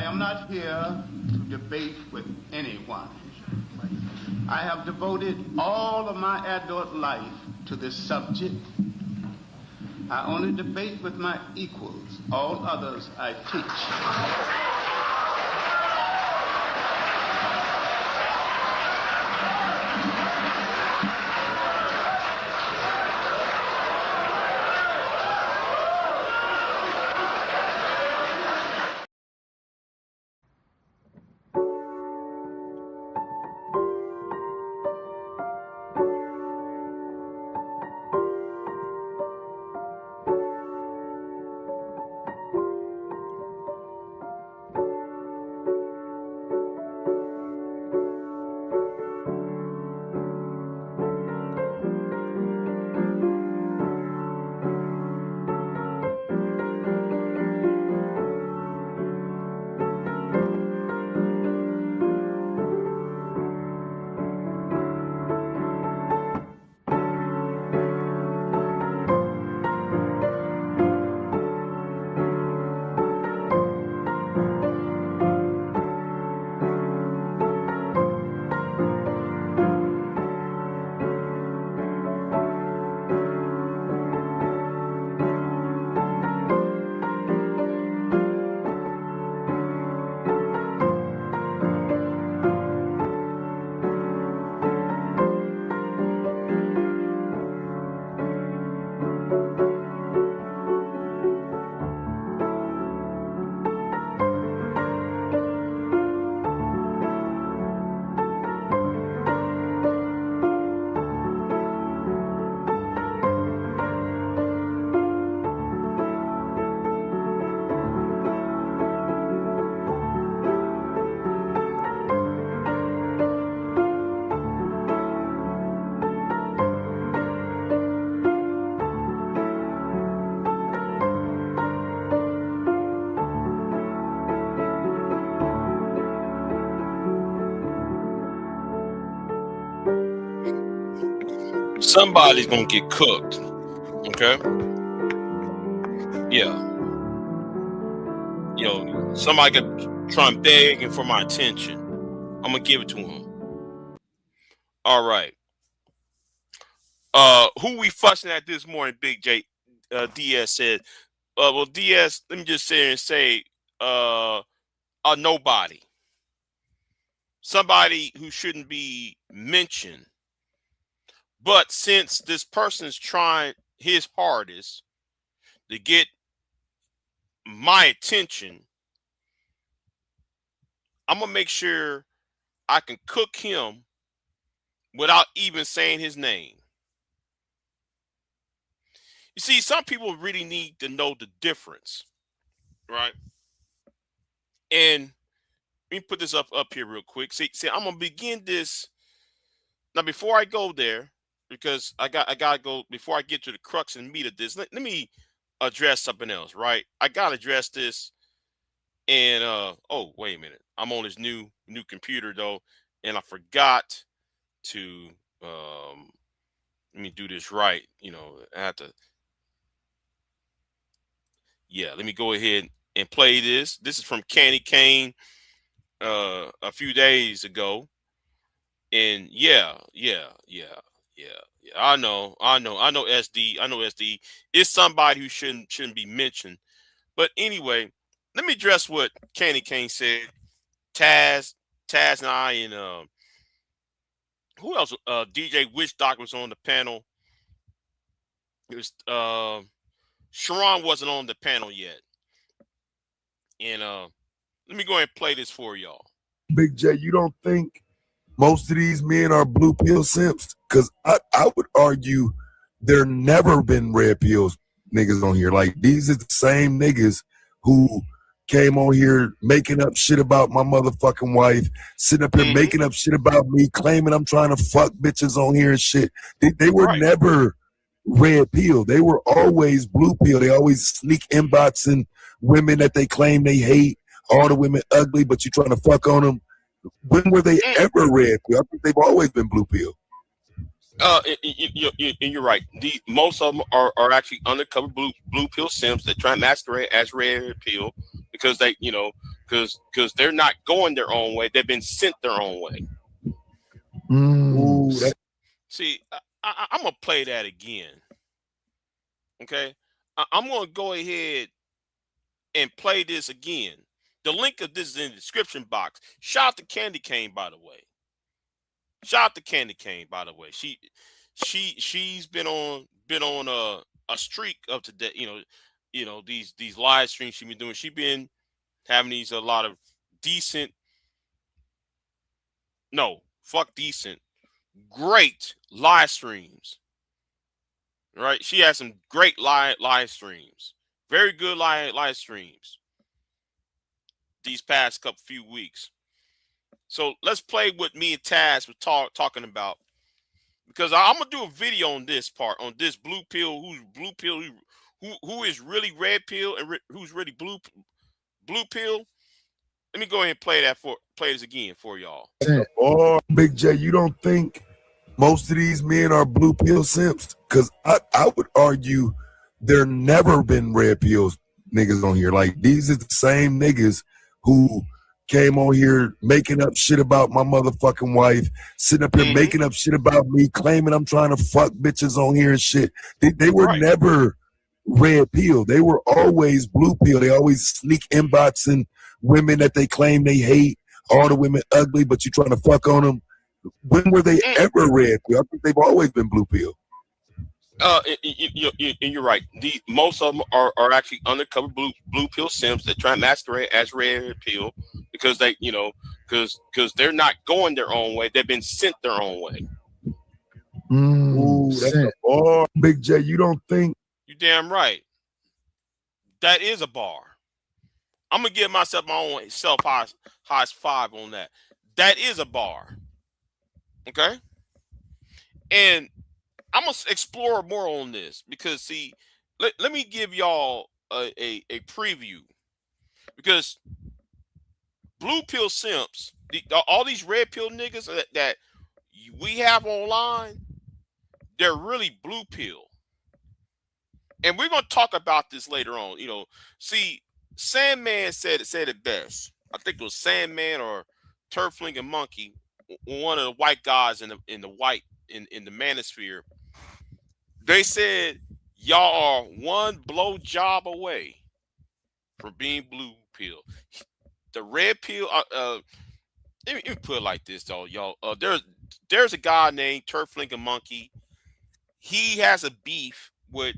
am not here to debate with anyone. I have devoted all of my adult life to this subject. I only debate with my equals. All others I teach. Somebody's gonna get cooked. Okay. Yeah. Yo, somebody could try and begging for my attention. I'm gonna give it to him. All right. Who we fussing at this morning, Big J? DS said. Well, DS, let me just say and say, a nobody. Somebody who shouldn't be mentioned. But since this person's trying his hardest to get my attention, I'm gonna make sure I can cook him without even saying his name. You see, some people really need to know the difference, right? And let me put this up here real quick. See, I'm gonna begin this now. Before I go there, because I gotta go before I get to the crux and meat of this. Let me address something else, right? I gotta address this. And oh, wait a minute. I'm on this new computer though, and I forgot to let me do this right. You know, I have to. Yeah, let me go ahead and play this. This is from Candy Cane a few days ago. And yeah. I know SD. I know SD. It's somebody who shouldn't be mentioned. But anyway, let me address what Candy Cane said. Taz and I and who else? DJ Witch Doc was on the panel. It was Sharon wasn't on the panel yet. And let me go ahead and play this for y'all. Big J, you don't think most of these men are blue pill simps? Because I would argue there never been red pills niggas on here. Like, these are the same niggas who came on here making up shit about my motherfucking wife, sitting up here making up shit about me, claiming I'm trying to fuck bitches on here and shit. They were never red pill. They were always blue pill. They always sneak inboxing women that they claim they hate. All the women ugly, but you trying to fuck on them. When were they ever red pill? I think they've always been blue pill. You're right. Most of them are actually undercover blue pill simps that try and masquerade as red pill because they, because they're not going their own way. They've been sent their own way. Ooh, See, I'm gonna play that again. Okay, I'm gonna go ahead and play this again. The link of this is in the description box. Shout out to Candy Cane, by the way. Shout out to Candy Cane, by the way. She's been on a streak of today. These live streams she's been doing. She's been having a lot of decent, no, fuck decent, great live streams. Right? She has some great live streams. Very good live streams these past few weeks. So let's play what me and Taz were talking about, because I'm gonna do a video on this part, on this blue pill, who's blue pill, who is really red pill, and who's really blue pill. Let me go ahead and play this again for y'all. Oh, Big J, you don't think most of these men are blue pill simps? Because I would argue there never been red pills niggas on here. Like, these are the same niggas who came on here making up shit about my motherfucking wife, sitting up here making up shit about me, claiming I'm trying to fuck bitches on here and shit. They were never red pill. They were always blue pill. They always sneak inboxing women that they claim they hate. All the women ugly, but you trying to fuck on them. When were they ever red pill? I think they've always been blue pill. You're right. Most of them are actually undercover blue pill simps that try and masquerade as red pill because they, because they're not going their own way. They've been sent their own way. Ooh, that's a bar. Big J, you don't think? You damn right. That is a bar. I'm gonna give myself my own self highest 5 on that. That is a bar. Okay. And I'm gonna explore more on this because, see, let me give y'all a preview, because blue pill simps, all these red pill niggas that we have online, they're really blue pill, and we're gonna talk about this later on. See, Sandman said it best. I think it was Sandman or Turfling and Monkey, one of the white guys in the manosphere. They said y'all are one blow job away from being blue pill. The red pill. Let me put it like this, though, y'all. There's a guy named Turfling and Monkey. He has a beef with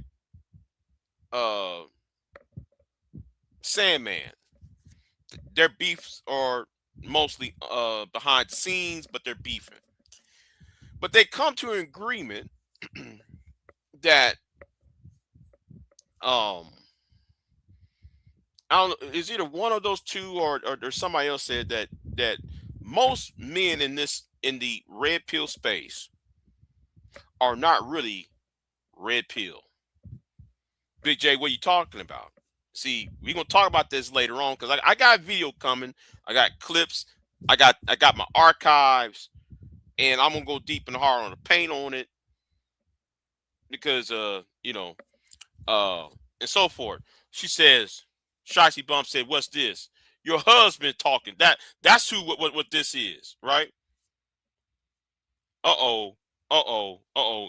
Sandman. Their beefs are mostly behind the scenes, but they're beefing. But they come to an agreement that I don't know, it's either one of those two or somebody else said that most men in the red pill space are not really red pill. Big J, what are you talking about? See, we're gonna talk about this later on, because I got a video coming. I got clips. I got my archives, and I'm gonna go deep and hard on the paint on it, because and so forth. She says, Shicey Bump said, "What's this? Your husband talking." That's what this is, right?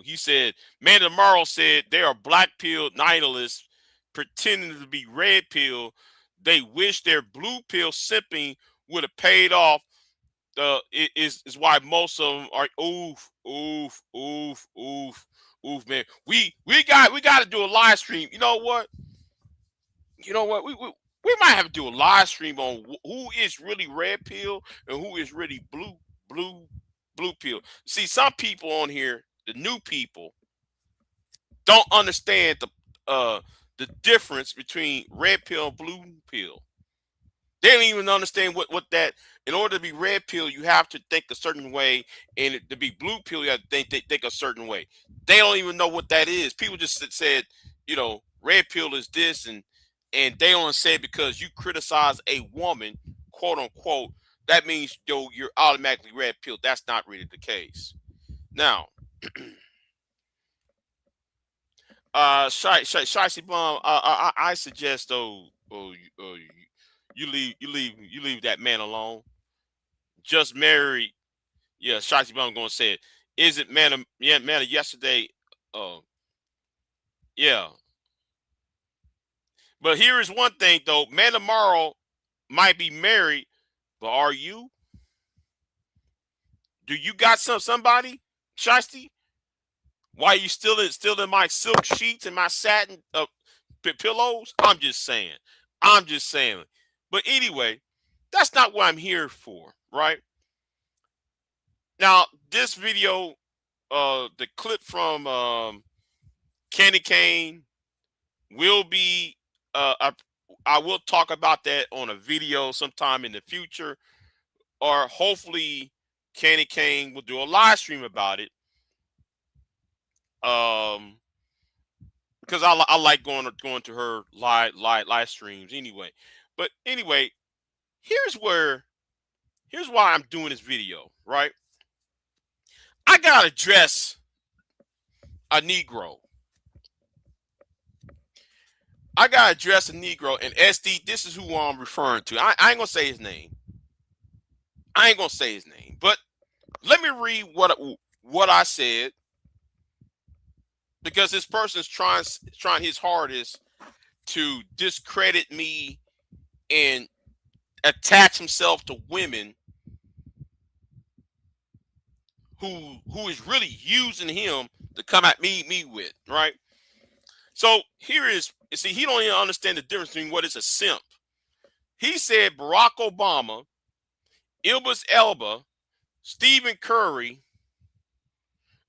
He said, Man Tomorrow said they are black pill nihilists pretending to be red pill. They wish their blue pill simping would have paid off. Is why most of them are oof, man. We got to do a live stream. You know what? We might have to do a live stream on who is really red pill and who is really blue pill. See, some people on here, the new people, don't understand the difference between red pill and blue pill. They don't even understand what that. In order to be red pill, you have to think a certain way, and to be blue pill, you have to think a certain way. They don't even know what that is. People just said, red pill is this, and they only say because you criticize a woman, quote unquote, that means you're automatically red pill. That's not really the case. Now, Shicey Bomb, I suggest though, you leave that man alone. Just married. Yeah, Shotzi, I'm gonna say it. Is it man of yesterday? Uh, yeah. But here is one thing though, man tomorrow might be married, but are you? Do you got somebody, Shiesty? Why you still in my silk sheets and my satin pillows? I'm just saying. I'm just saying. But anyway, that's not what I'm here for, right? Now, this video, the clip from Candy Cane will be I will talk about that on a video sometime in the future, or hopefully Candy Cane will do a live stream about it. Because I like going to her live streams anyway. But anyway, here's why I'm doing this video, right? I gotta address a Negro. I gotta address a Negro, and SD, this is who I'm referring to. I ain't gonna say his name. But let me read what I said, because this person's trying his hardest to discredit me and attach himself to women who is really using him to come at me with, right? So here is, see, he don't even understand the difference between what is a simp. He said Barack Obama, Idris Elba, Stephen Curry,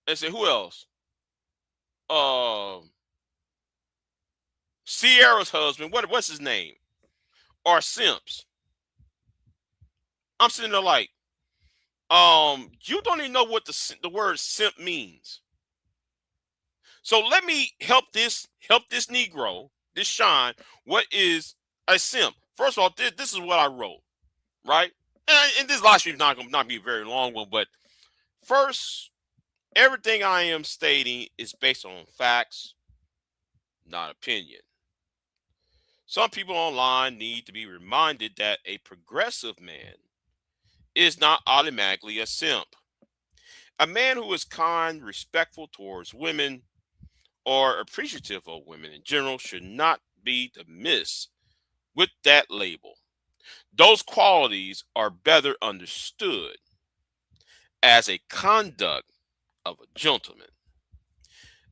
and said who else? Sierra's husband, what's his name? Are simps. I'm sitting there like, you don't even know what the word simp means. So let me help this Negro, this Sean. What is a simp? First of all, this is what I wrote, right? And this live stream is not going to be a very long one, but first, everything I am stating is based on facts, not opinion. Some people online need to be reminded that a progressive man is not automatically a simp. A man who is kind, respectful towards women, or appreciative of women in general should not be dismissed with that label. Those qualities are better understood as a conduct of a gentleman.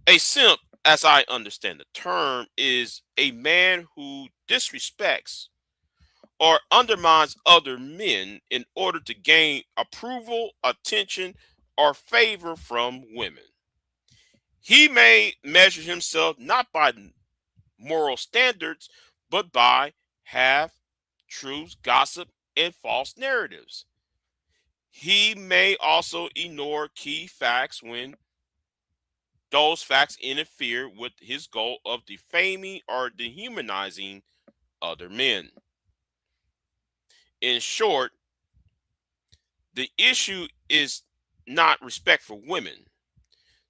A simp, as I understand the term, is a man who disrespects or undermines other men in order to gain approval, attention, or favor from women. He may measure himself not by moral standards, but by half truths, gossip, and false narratives. He may also ignore key facts when those facts interfere with his goal of defaming or dehumanizing other men. In short, the issue is not respect for women.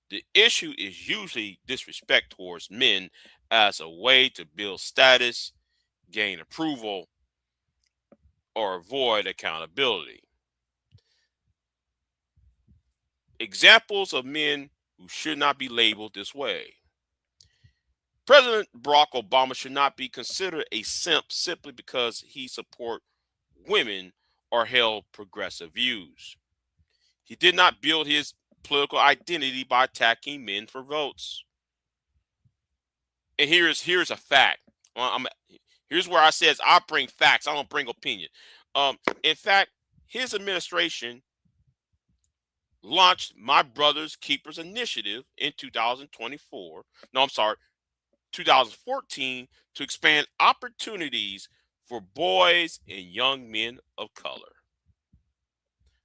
The issue is usually disrespect towards men as a way to build status, gain approval, or avoid accountability. Examples of men who should not be labeled this way. President Barack Obama should not be considered a simp simply because he supports women or held progressive views. He did not build his political identity by attacking men for votes. And here's a fact. Here's where I says I bring facts. I don't bring opinion. In fact, his administration launched My Brother's Keepers Initiative in 2024. No, I'm sorry, 2014 to expand opportunities for boys and young men of color.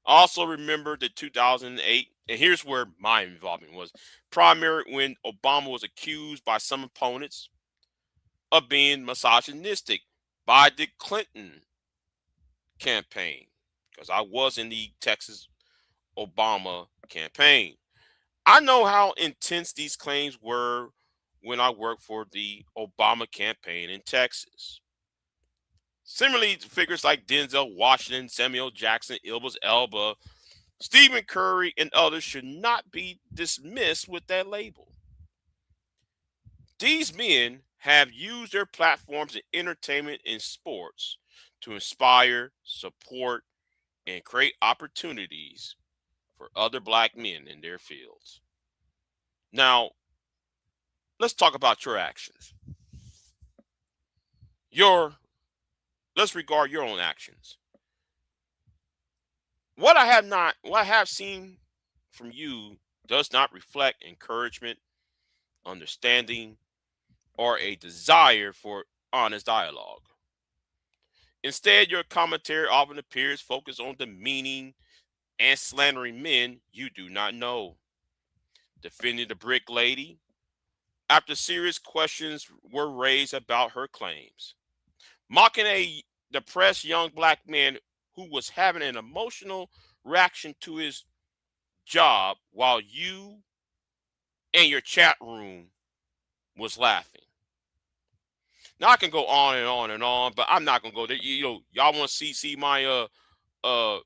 Also remember the 2008, and here's where my involvement was, primary when Obama was accused by some opponents of being misogynistic by the Clinton campaign, because I was in the Texas Obama campaign. I know how intense these claims were when I worked for the Obama campaign in Texas. Similarly, figures like Denzel Washington, Samuel Jackson, Idris Elba, Stephen Curry, and others should not be dismissed with that label. These men have used their platforms in entertainment and sports to inspire, support, and create opportunities for other black men in their fields. Now, let's talk about your actions. Let's regard your own actions. What I have seen from you does not reflect encouragement, understanding, or a desire for honest dialogue. Instead, your commentary often appears focused on demeaning and slandering men you do not know. Defending the brick lady after serious questions were raised about her claims. Mocking a depressed young black man who was having an emotional reaction to his job while you and your chat room was laughing. Now I can go on and on and on, but I'm not gonna go there. Y'all want to see my uh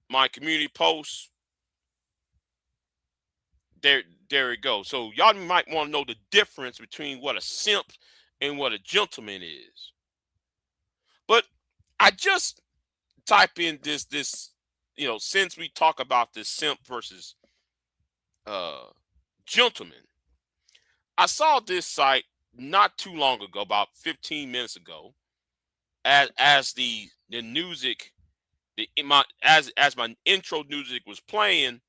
my community posts? There it goes. So y'all might want to know the difference between what a simp and what a gentleman is. But I just type in this since we talk about this simp versus uh gentleman, I saw this site not too long ago, about 15 minutes ago, as the music as my intro music was playing.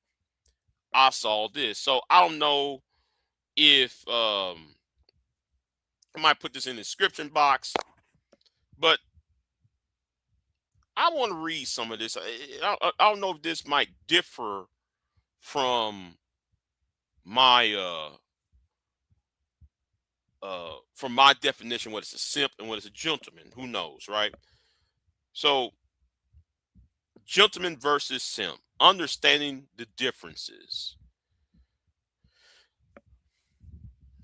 I saw this. So I don't know if I might put this in the description box, but I want to read some of this. I don't know if this might differ from my from my definition what is a simp and what is a gentleman. Who knows, right? So gentleman versus simp, understanding the differences.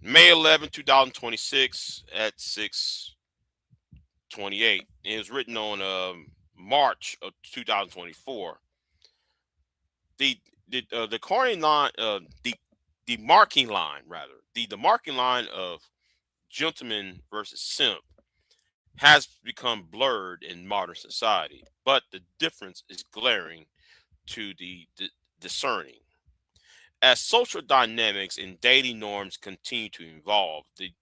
May 11, 2026 at 6:28. It was written on March of 2024. The corny line, the marking line rather, the marking line of gentleman versus simp has become blurred in modern society, but the difference is glaring to the discerning. As social dynamics and dating norms continue to evolve, the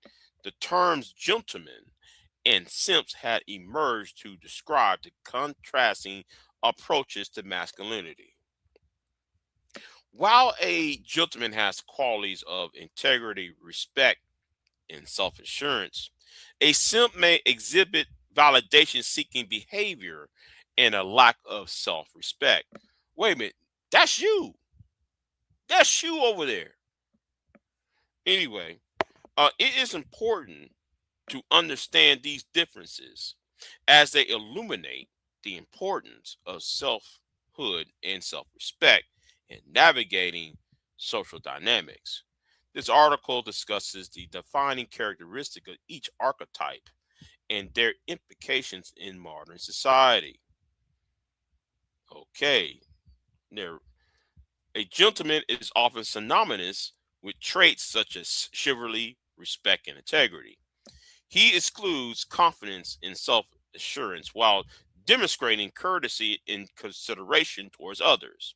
terms gentleman and simps had emerged to describe the contrasting approaches to masculinity. While a gentleman has qualities of integrity, respect, and self assurance, a simp may exhibit validation seeking behavior and a lack of self respect. Wait a minute, that's you. That's you over there. Anyway, it is important to understand these differences as they illuminate the importance of selfhood and self respect in navigating social dynamics. This article discusses the defining characteristic of each archetype and their implications in modern society. Okay, there, a gentleman is often synonymous with traits such as chivalry, respect, and integrity. He excludes confidence and self assurance while demonstrating courtesy and consideration towards others.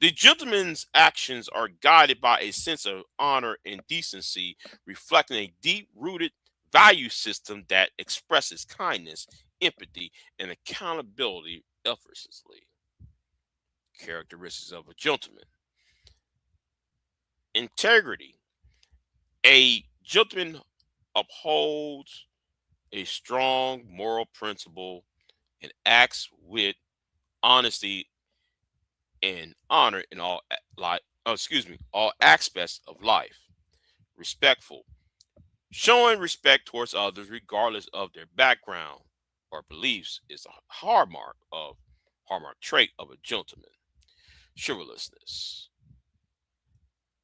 The gentleman's actions are guided by a sense of honor and decency, reflecting a deep rooted value system that expresses kindness, empathy, and accountability effortlessly. Characteristics of a gentleman: integrity. A gentleman upholds a strong moral principle and acts with honesty and honor in all aspects of life. Respectful, showing respect towards others regardless of their background or beliefs is a hallmark trait of a gentleman. Chivalrousness,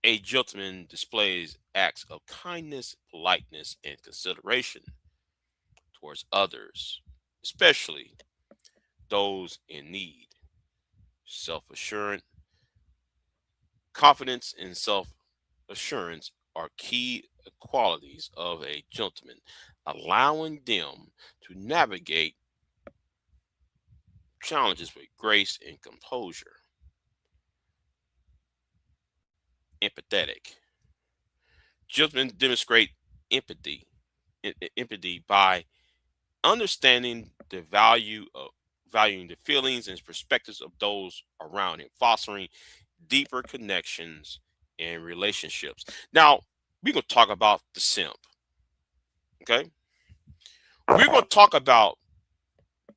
a gentleman displays acts of kindness, politeness, and consideration towards others. especially those in need. Self-assurance, confidence, and self-assurance are key qualities of a gentleman, allowing them to navigate challenges with grace and composure. Empathetic. Gentlemen demonstrate empathy, empathy by understanding the value of valuing the feelings and perspectives of those around him, fostering deeper connections and relationships. Now, we're gonna talk about the simp. Okay, we're gonna talk about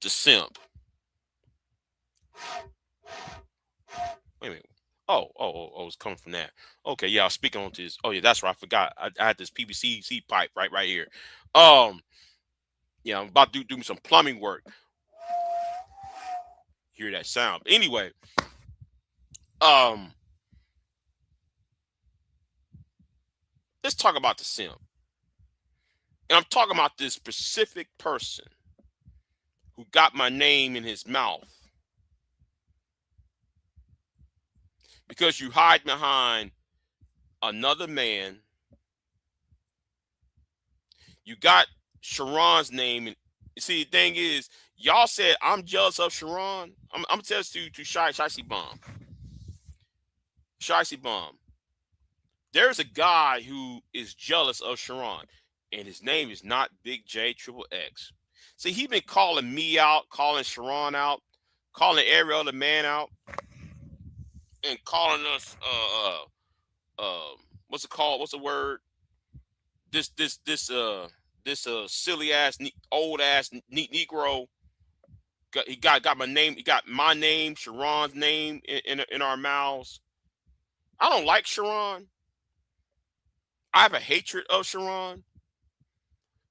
the simp. Wait a minute. Oh, it's coming from that. Okay, yeah, I was speaking on this. Oh, yeah, that's right. I forgot. I had this PVC pipe right here. Um, yeah, I'm about to do some plumbing work. Hear that sound? Anyway, um, let's talk about the simp. And I'm talking about this specific person who got my name in his mouth because you hide behind another man. You got Sharon's name. And see, the thing is, y'all said I'm jealous of Sharon. I'm jealous to Shicey Bomb. Shicey Bomb. There's a guy who is jealous of Sharon, and his name is not Big J Triple X. See, he been calling me out, calling Sharon out, calling every other man out, and calling us what's it called? What's the word? This silly ass old ass Negro. He got my name. He got my name, Sharon's name in our mouths. I don't like Sharon. I have a hatred of Sharon.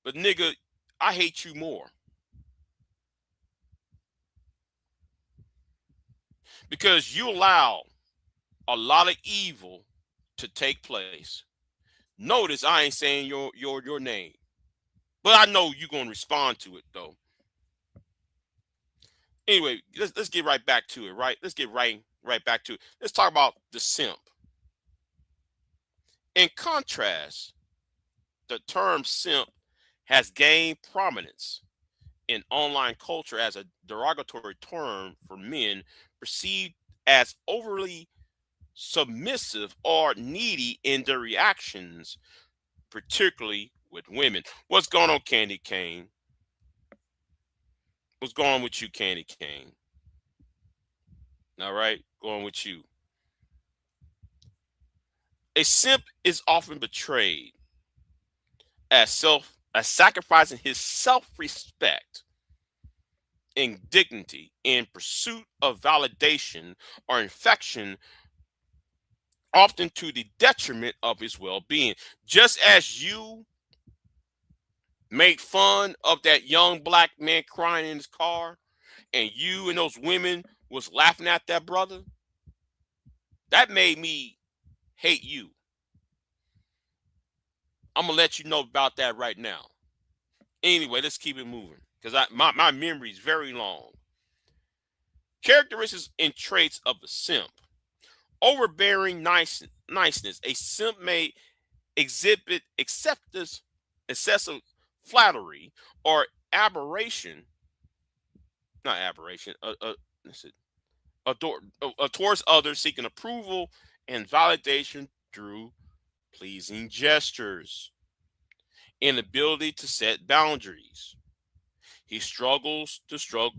But nigga, I hate you more. Because you allow a lot of evil to take place. Notice I ain't saying your name. But I know you're gonna respond to it though. Anyway, let's get right back to it, right? Let's get right back to it. Let's talk about the simp. In contrast, the term simp has gained prominence in online culture as a derogatory term for men perceived as overly submissive or needy in their reactions, particularly with women. What's going on, Candy Cane? What's going on with you, Candy Cane? All right, going with you. A simp is often betrayed as sacrificing his self-respect and dignity in pursuit of validation or affection, often to the detriment of his well-being. Just as you made fun of that young black man crying in his car, and you and those women was laughing at that brother, that made me hate you. I'm gonna let you know about that right now. Anyway, let's keep it moving because my memory is very long. Characteristics and traits of a simp: overbearing niceness. A simp may exhibit excessive flattery or aberration, not aberration, towards others, seeking approval and validation through pleasing gestures. Inability to set boundaries. He struggles to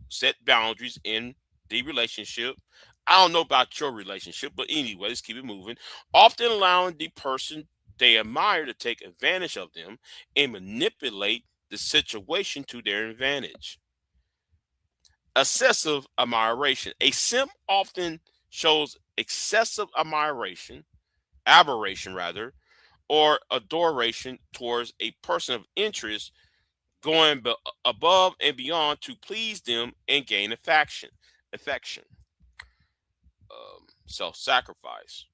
set boundaries in the relationship. I don't know about your relationship, but anyway, let's keep it moving. Often allowing the person they admire to take advantage of them and manipulate the situation to their advantage. Excessive admiration. A simp often shows excessive aberration rather, or adoration towards a person of interest, going above and beyond to please them and gain affection. Self-sacrifice.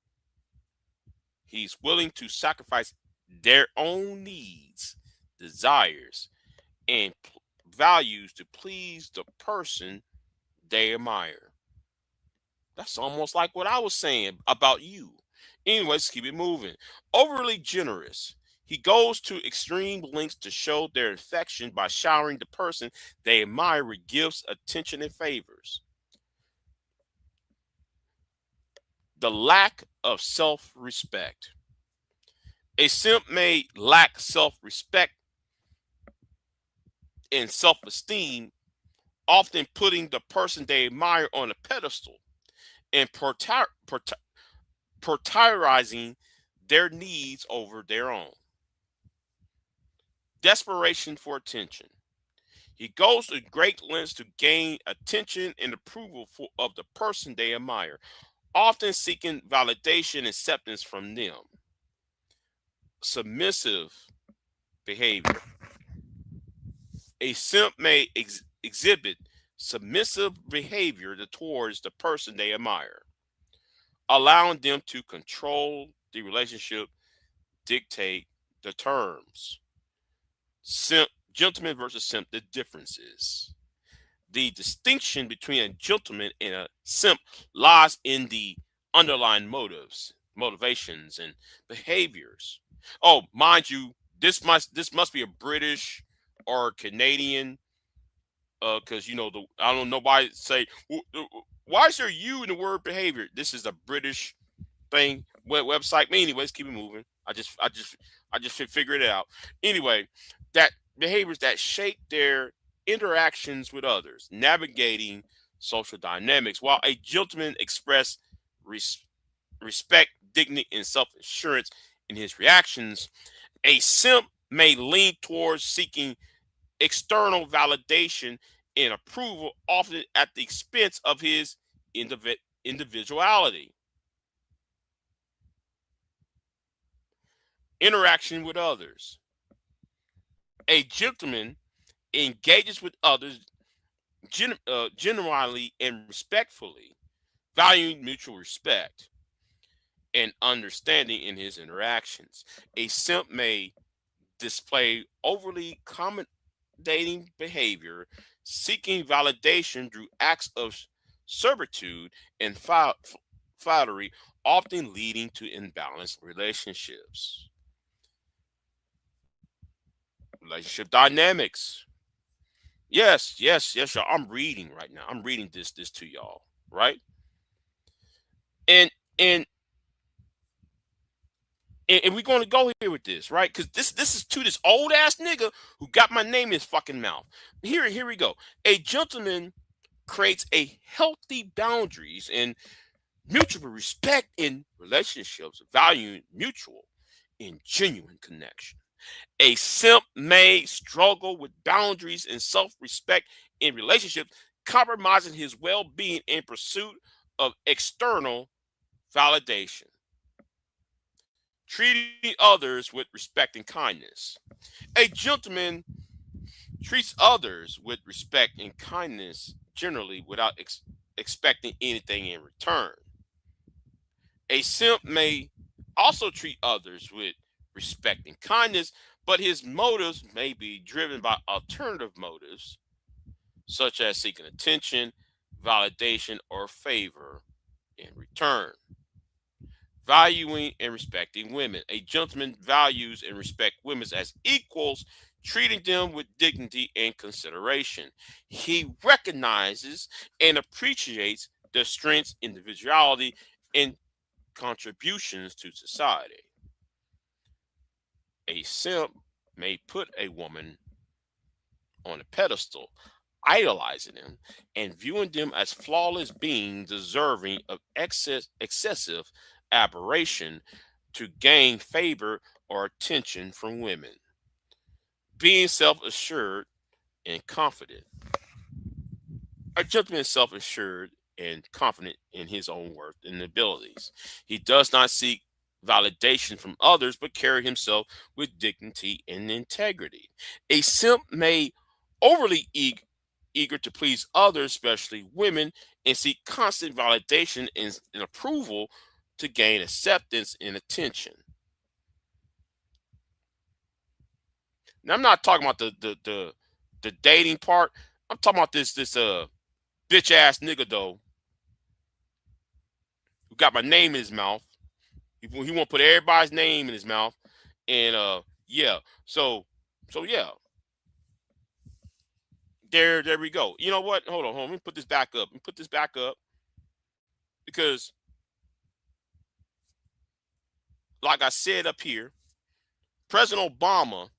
He's willing to sacrifice their own needs, desires, and values to please the person they admire. That's almost like what I was saying about you. Anyways, keep it moving. Overly generous. He goes to extreme lengths to show their affection by showering the person they admire with gifts, attention, and favors. The lack of self respect. A simp may lack self respect and self esteem, often putting the person they admire on a pedestal and prioritizing their needs over their own. Desperation for attention. He goes to great lengths to gain attention and approval of the person they admire, often seeking validation and acceptance from them. Submissive behavior. A simp may exhibit submissive behavior towards the person they admire, allowing them to control the relationship, dictate the terms. Simp, gentleman versus simp, the differences. The distinction between a gentleman and a simp lies in the underlying motivations, and behaviors. Oh, mind you, this must be a British or Canadian, because I don't know why say why is there you in the word behavior? This is a British thing website. But anyways, keep it moving. I just figured it out. Anyway, that behaviors that shape their interactions with others, navigating social dynamics, while a gentleman express respect, dignity, and self-assurance in his reactions, a simp may lean towards seeking external validation and approval, often at the expense of his individuality. Interaction with others. A gentleman engages with others genuinely and respectfully, valuing mutual respect and understanding in his interactions. A simp may display overly accommodating behavior, seeking validation through acts of servitude and flattery, often leading to imbalanced relationships. Relationship dynamics. Yes, y'all. I'm reading right now. I'm reading this to y'all, right? And and and we're going to go here with this, right? Because this is to this old ass nigga who got my name in his fucking mouth. Here we go. A gentleman creates a healthy boundaries and mutual respect in relationships, valuing mutual and genuine connection. A simp may struggle with boundaries and self-respect in relationships, compromising his well-being in pursuit of external validation. Treating others with respect and kindness. A gentleman treats others with respect and kindness generally without expecting anything in return. A simp may also treat others with respect and kindness, but his motives may be driven by alternative motives, such as seeking attention, validation, or favor in return. Valuing and respecting women. A gentleman values and respects women as equals, treating them with dignity and consideration. He recognizes and appreciates their strengths, individuality, and contributions to society. A simp may put a woman on a pedestal, idolizing them and viewing them as flawless beings deserving of excessive aberration to gain favor or attention from women. Being self-assured and confident. A gentleman is self-assured and confident in his own worth and abilities. He does not seek validation from others, but carry himself with dignity and integrity. A simp may overly eager to please others, especially women, and seek constant validation and approval to gain acceptance and attention. Now, I'm not talking about the the dating part. I'm talking about this bitch ass nigga though, who got my name in his mouth. He want to put everybody's name in his mouth, and yeah. So yeah. There we go. You know what? Hold on. Let me put this back up. Let me put this back up because, like I said up here, President Obama,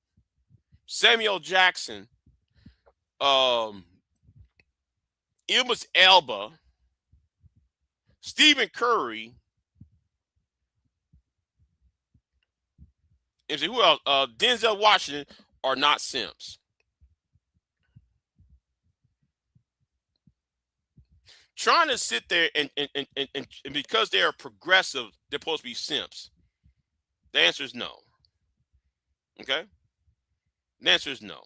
Samuel Jackson, Idris Elba, Stephen Curry, and who else? Denzel Washington are not simps. Trying to sit there and because they're progressive, they're supposed to be simps. The answer is no. Okay? The answer is no.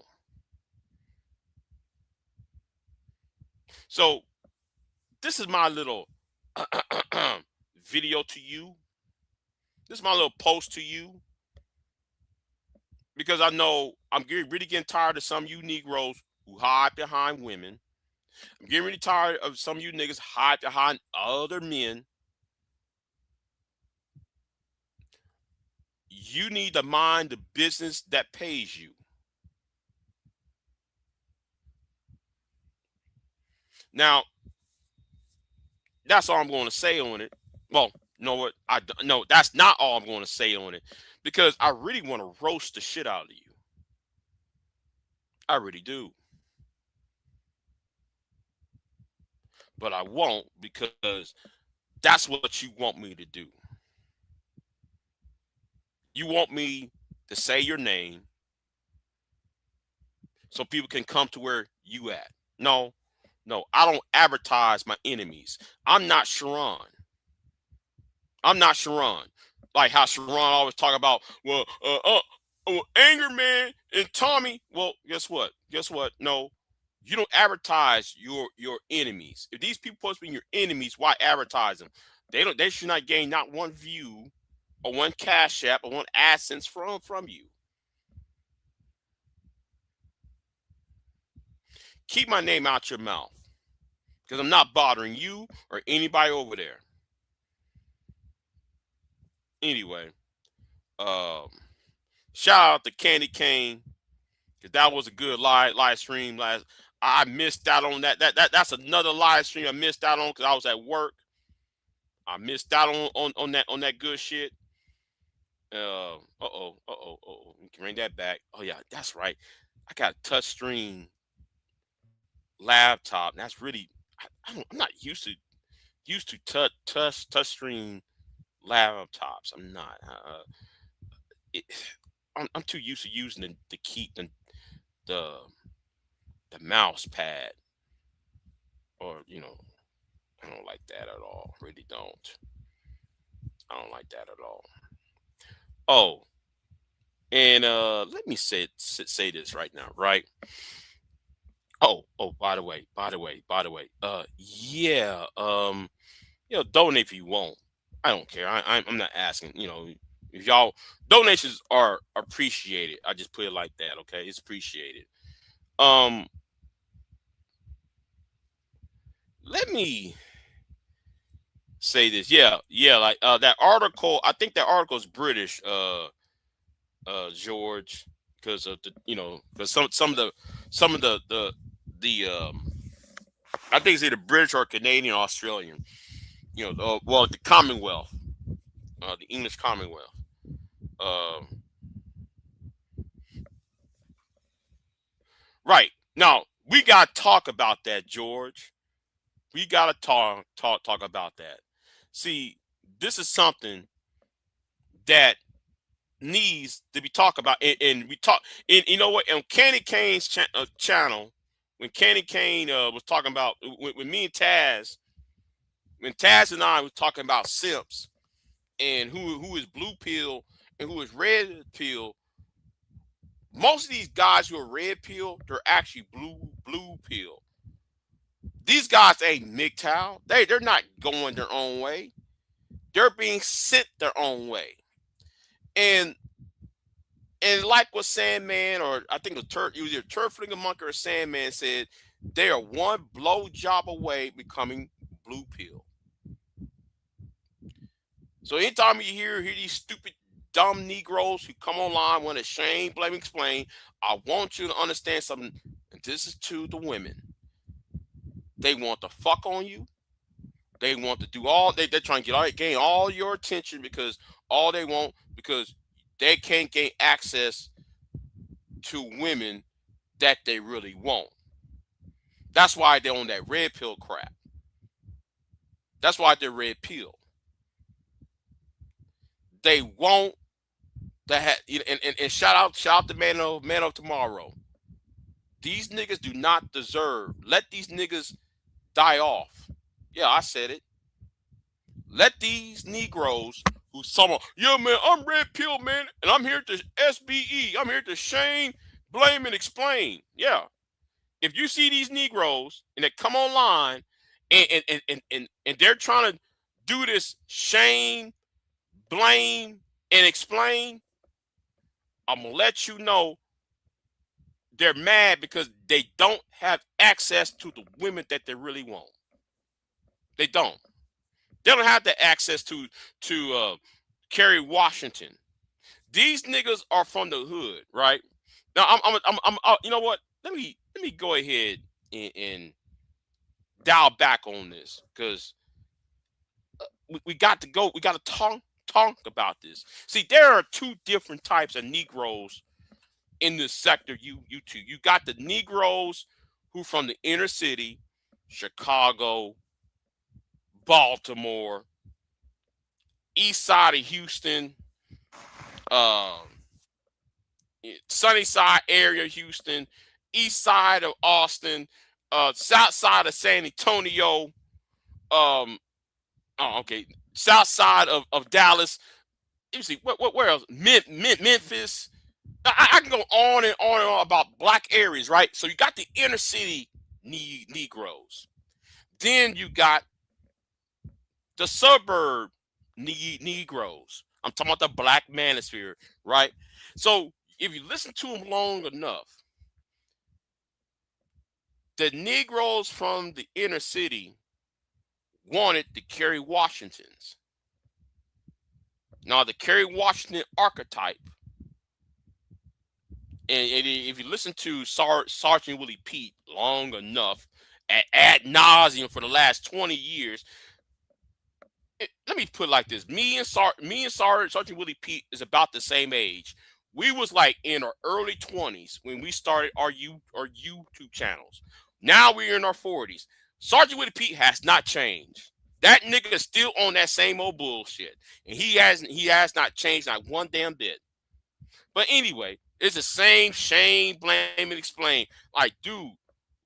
So this is my little video to you. This is my little post to you. Because I know I'm really getting tired of some of you Negroes who hide behind women. I'm getting really tired of some of you niggas hide behind other men. You need to mind the business that pays you. Now, that's all I'm going to say on it. Well, you know what? No, that's not all I'm going to say on it, because I really want to roast the shit out of you. I really do. But I won't, because that's what you want me to do. You want me to say your name so people can come to where you at. No, I don't advertise my enemies. I'm not Sharon. Like how Sharon always talk about, well, Anger Man and Tommy. Well, guess what? No, you don't advertise your enemies. If these people supposed to be your enemies, why advertise them? They should not gain not one view or one cash app or one AdSense from you. Keep my name out your mouth, because I'm not bothering you or anybody over there. Anyway, shout out to Candy Cane, because that was a good live stream. I missed out on that. That's another live stream I missed out on because I was at work. I missed out on that good shit. We can bring that back. Oh yeah, that's right. I got a touch screen laptop. And that's really I'm not used to touch screen laptops. I'm not. I'm too used to using the key the mouse pad, or I don't like that at all. Really don't. I don't like that at all. Oh, and let me say this right now, right? Oh, by the way, yeah, donate if you want. I don't care. I'm not asking. If y'all donations are appreciated, I just put it like that. Okay, it's appreciated. Let me say this. Yeah, like that article. I think that article is British, George, because of because some of the I think it's either British or Canadian or Australian. Well, the Commonwealth, the English Commonwealth. Right now, we got to talk about that, George. We got to talk about that. See, this is something that needs to be talked about, and we talk. And you know what? On Candy Kane's channel, when Candy Kane was talking about when me and Taz, when Taz and I was talking about simps and who is blue pill and who is red pill. Most of these guys who are red pill, they're actually blue pill. These guys ain't MGTOW. They're not going their own way. They're being sent their own way. And And like what Sandman, or I think it was either Turfling, Monk, or Sandman said, they are one blow job away becoming blue pill. So anytime you hear these stupid, dumb Negroes who come online, want to shame, blame, explain, I want you to understand something. And this is to the women. They want to fuck on you. They want to do they're trying to gain all your attention because all they want, because they can't gain access to women that they really want. That's why they're on that red pill crap. That's why they're red pill. They want that, and shout out to man of tomorrow. These niggas do not deserve. Let these niggas die off. Yeah, I said it. Let these Negroes who yeah, man, I'm red pill, man, and I'm here to SBE. I'm here to shame, blame, and explain. Yeah. If you see these Negroes and they come online and they're trying to do this shame, blame, and explain, I'm gonna let you know they're mad because they don't have access to the women that they really want. They don't. They don't have the access to Kerry Washington. These niggas are from the hood, right? Now I'm you know what? Let me go ahead and dial back on this, because we got to go. We got to talk about this. See, there are two different types of Negroes in this sector. You two. You got the Negroes who from the inner city, Chicago, Baltimore, east side of Houston, sunny side area, Houston, east side of Austin, south side of San Antonio, south side of Dallas. Let me see, where else? Memphis. I can go on and on about black areas, right? So you got the inner city Negroes. Then you got the suburb Negroes. I'm talking about the black manosphere, right? So if you listen to them long enough, the Negroes from the inner city wanted the Kerry Washingtons. Now, the Kerry Washington archetype, and if you listen to Sergeant Willie Pete long enough, ad nauseum for the last 20 years, let me put it like this: me and Sergeant Willie Pete is about the same age. We was like in our early 20s when we started our YouTube channels. Now we're in our 40s. Sergeant Willie Pete has not changed. That nigga is still on that same old bullshit, and he has not changed not one damn bit. But anyway, it's the same shame, blame, and explain. Like, dude,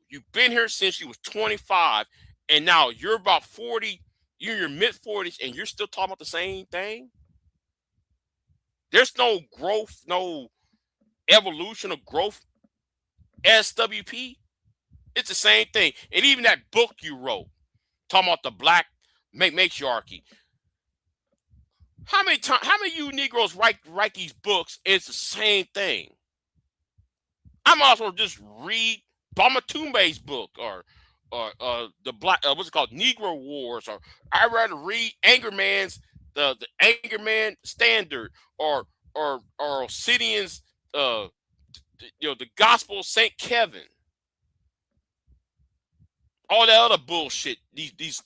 you've been here since you was 25, and now you're about 40. You're in your mid-40s, and you're still talking about the same thing? There's no growth, no evolution of growth. SWP, it's the same thing. And even that book you wrote, talking about the black matriarchy. How many of you Negroes write these books? It's the same thing. I might as well just read Bamatumbe's book, or the black what's it called, Negro Wars, or I'd rather read Angerman's the Angerman Standard, or Obsidian's the Gospel of Saint Kevin, all that other bullshit. These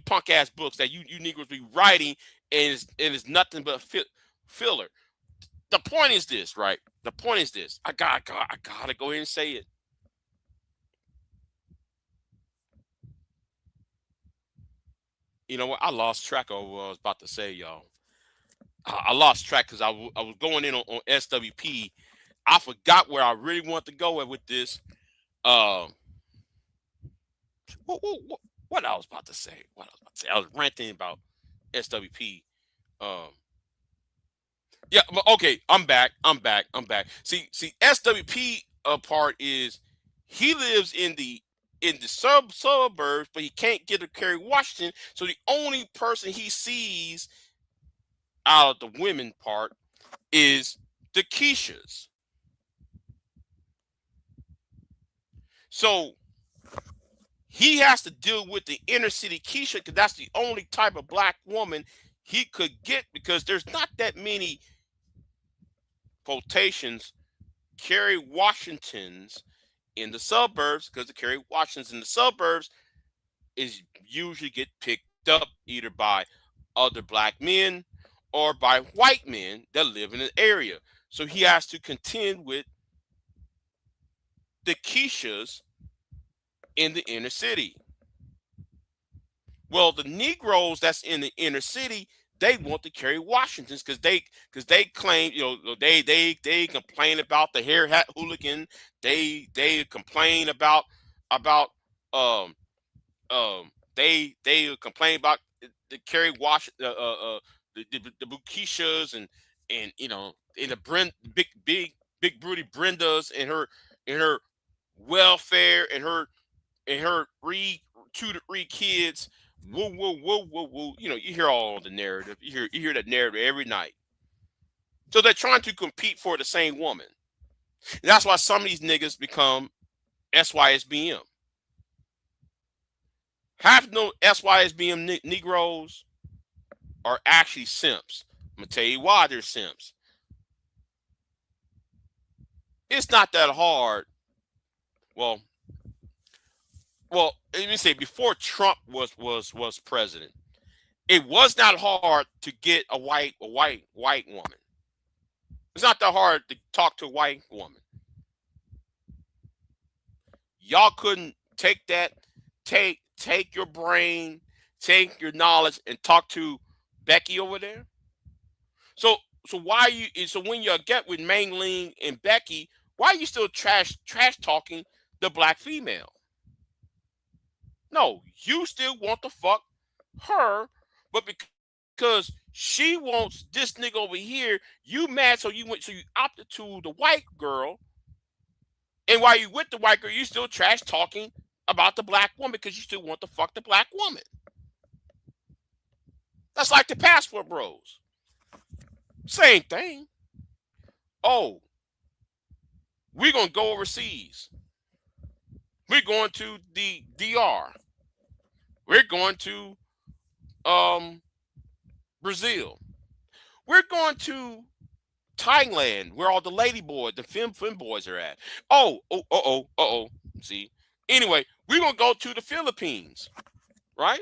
punk ass books that you Negroes be writing, and it's nothing but filler. The point is this, right? The point is this. I gotta go ahead and say it. You know what? I lost track of what I was about to say, y'all. I lost track because I was going in on SWP. I forgot where I really want to go with this. What I was about to say? I was ranting about SWP. Yeah, but okay, I'm back. See, SWP part is he lives in the suburbs, but he can't get to Kerry Washington. So the only person he sees out of the women part is the Keishas. So he has to deal with the inner city Keisha because that's the only type of black woman he could get, because there's not that many quotations Kerry Washingtons in the suburbs, because the Kerry Washingtons in the suburbs is usually get picked up either by other black men or by white men that live in the area. So he has to contend with the Keishas in the inner city. Well, the Negroes that's in the inner city, they want to carry Washingtons because they claim, they complain about the hair hat hooligan. They complain about um they complain about the Kerry the Bukishas and and the big broody Brendas and her welfare and her 2 to 3 kids. Woo woo woo woo woo. You hear all the narrative. You hear that narrative every night. So they're trying to compete for the same woman. And that's why some of these niggas become SYSBM. Half no SYSBM Negroes are actually simps. I'm gonna tell you why they're simps. It's not that hard. Well, let me say, before Trump was president, it was not hard to get a white woman. It's not that hard to talk to a white woman. Y'all couldn't take your brain, take your knowledge, and talk to Becky over there. So when you get with Meng Ling and Becky, why are you still trash talking the black female? No, you still want to fuck her, but because she wants this nigga over here, you mad, so you opted to the white girl. And while you with the white girl, you still trash talking about the black woman because you still want to fuck the black woman. That's like the passport bros. Same thing. Oh, we're gonna go overseas. We're going to the DR. We're going to Brazil. We're going to Thailand, where all the lady boys, the fem boys are at. See. Anyway, we're gonna go to the Philippines, right?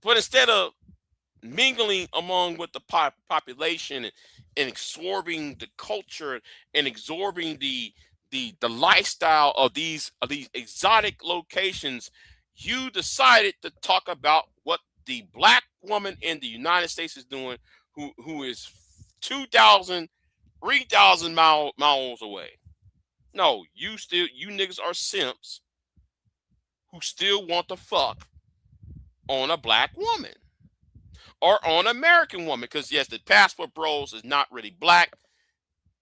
But instead of mingling among with the population and absorbing the culture and absorbing the lifestyle of these exotic locations, you decided to talk about what the black woman in the United States is doing, who is 2,000, 3,000 miles away. No, you niggas are simps who still want to fuck on a black woman or on an American woman. Because yes, the passport bros is not really black.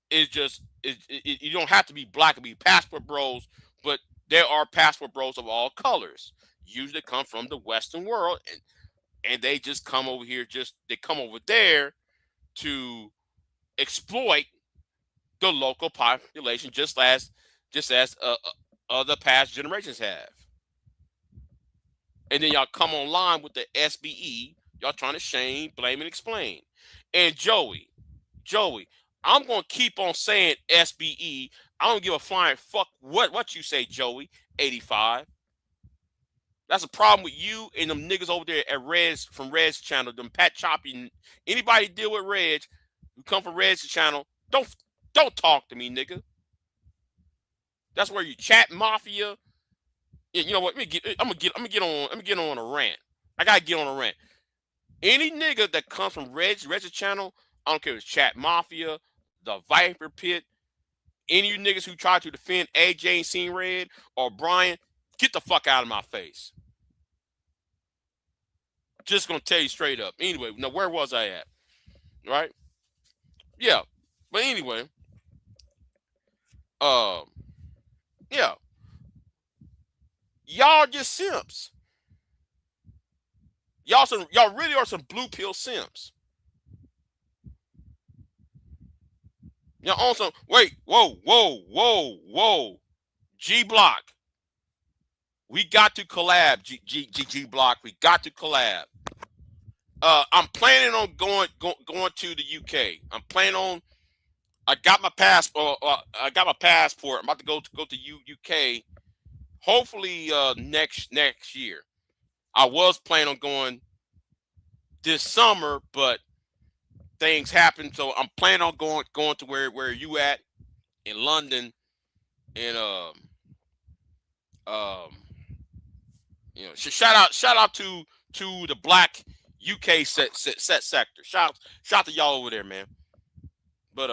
It's just you don't have to be black to be passport bros, but there are passport bros of all colors. Usually come from the Western world, and they just come over here. They come over there to exploit the local population, just as other past generations have. And then y'all come online with the SBE. Y'all trying to shame, blame, and explain. And Joey, I'm gonna keep on saying SBE. I don't give a flying fuck what you say, Joey. 85. That's a problem with you and them niggas over there at Red's from Red's channel. Them Pat Choppy. Anybody deal with Reg who come from Red's channel? Don't talk to me, nigga. That's where you chat mafia. You know what? I'm gonna get on a rant. I gotta get on a rant. Any nigga that comes from Red's channel, I don't care if it's Chat Mafia, the Viper Pit, any of you niggas who try to defend AJ and Seen Red or Brian, get the fuck out of my face. Just gonna tell you straight up. Anyway, now where was I at? Right? Yeah. But anyway, yeah. Y'all just simps. Y'all really are some blue pill simps. You know, on some. Wait, whoa. G Block, we got to collab. G Block, we got to collab. I'm planning on going to the UK. I'm planning on. I got my passport. I got my passport. I'm about to go to UK. Hopefully next year. I was planning on going this summer, but things happened, so I'm planning on going to where you at in London, and you know, shout out to the Black UK set sector. Shout to y'all over there, man. But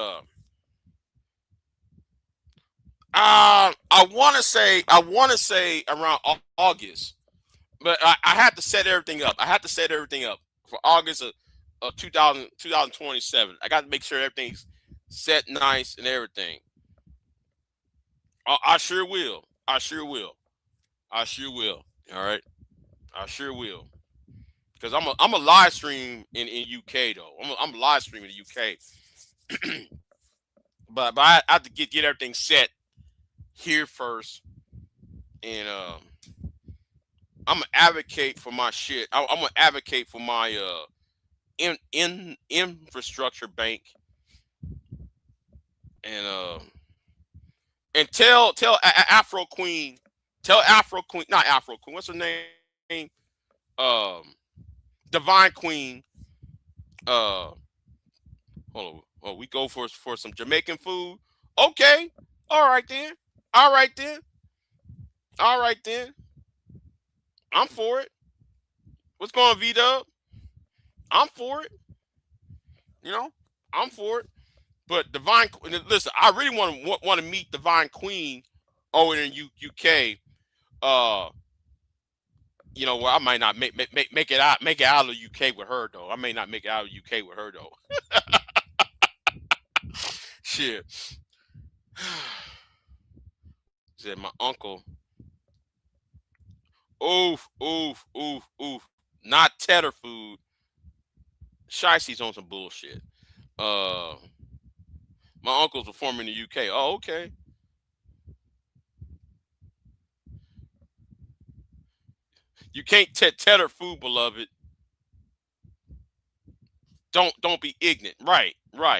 I want to say around August, but I had to set everything up. I had to set everything up for August of 2027. I got to make sure everything's set nice and everything. I sure will. I sure will. I sure will. All right. I sure will. Because I'm a live stream in UK though. I'm a live stream in the UK. but I have to get everything set here first. And I'm gonna advocate for my shit. I'm gonna advocate for my infrastructure bank. And tell Afro Queen, not Afro Queen, what's her name? Divine Queen. Hold on. Oh, we go for some Jamaican food. Okay. All right then. I'm for it. What's going on, V-Dub? I'm for it. You know, I'm for it. But Divine, listen, I really want to meet Divine Queen over in UK. You know, well, I might not make it out of the UK with her though. I may not make it out of the UK with her though. Shit. Said my uncle. Oof. Not Tedder food. Shicey's on some bullshit. My uncle's performing in the UK. Oh, okay. You can't tether food, beloved. Don't be ignorant. Right.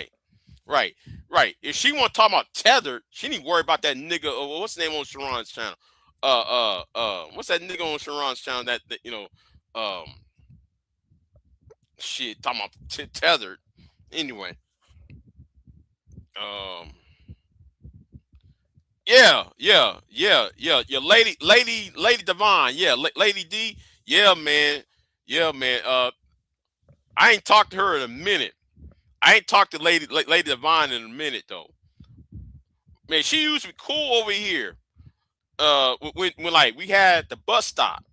If she want to talk about tethered, she need to worry about that nigga. What's the name on Sharon's channel? What's that nigga on Sharon's channel that you know? Shit, talking about tethered. Anyway. Yeah. Lady Divine. Yeah, Lady D. Yeah, man. I ain't talked to her in a minute. I ain't talked to Lady Divine in a minute though. Man, she used to be cool over here. When like we had the bus stop.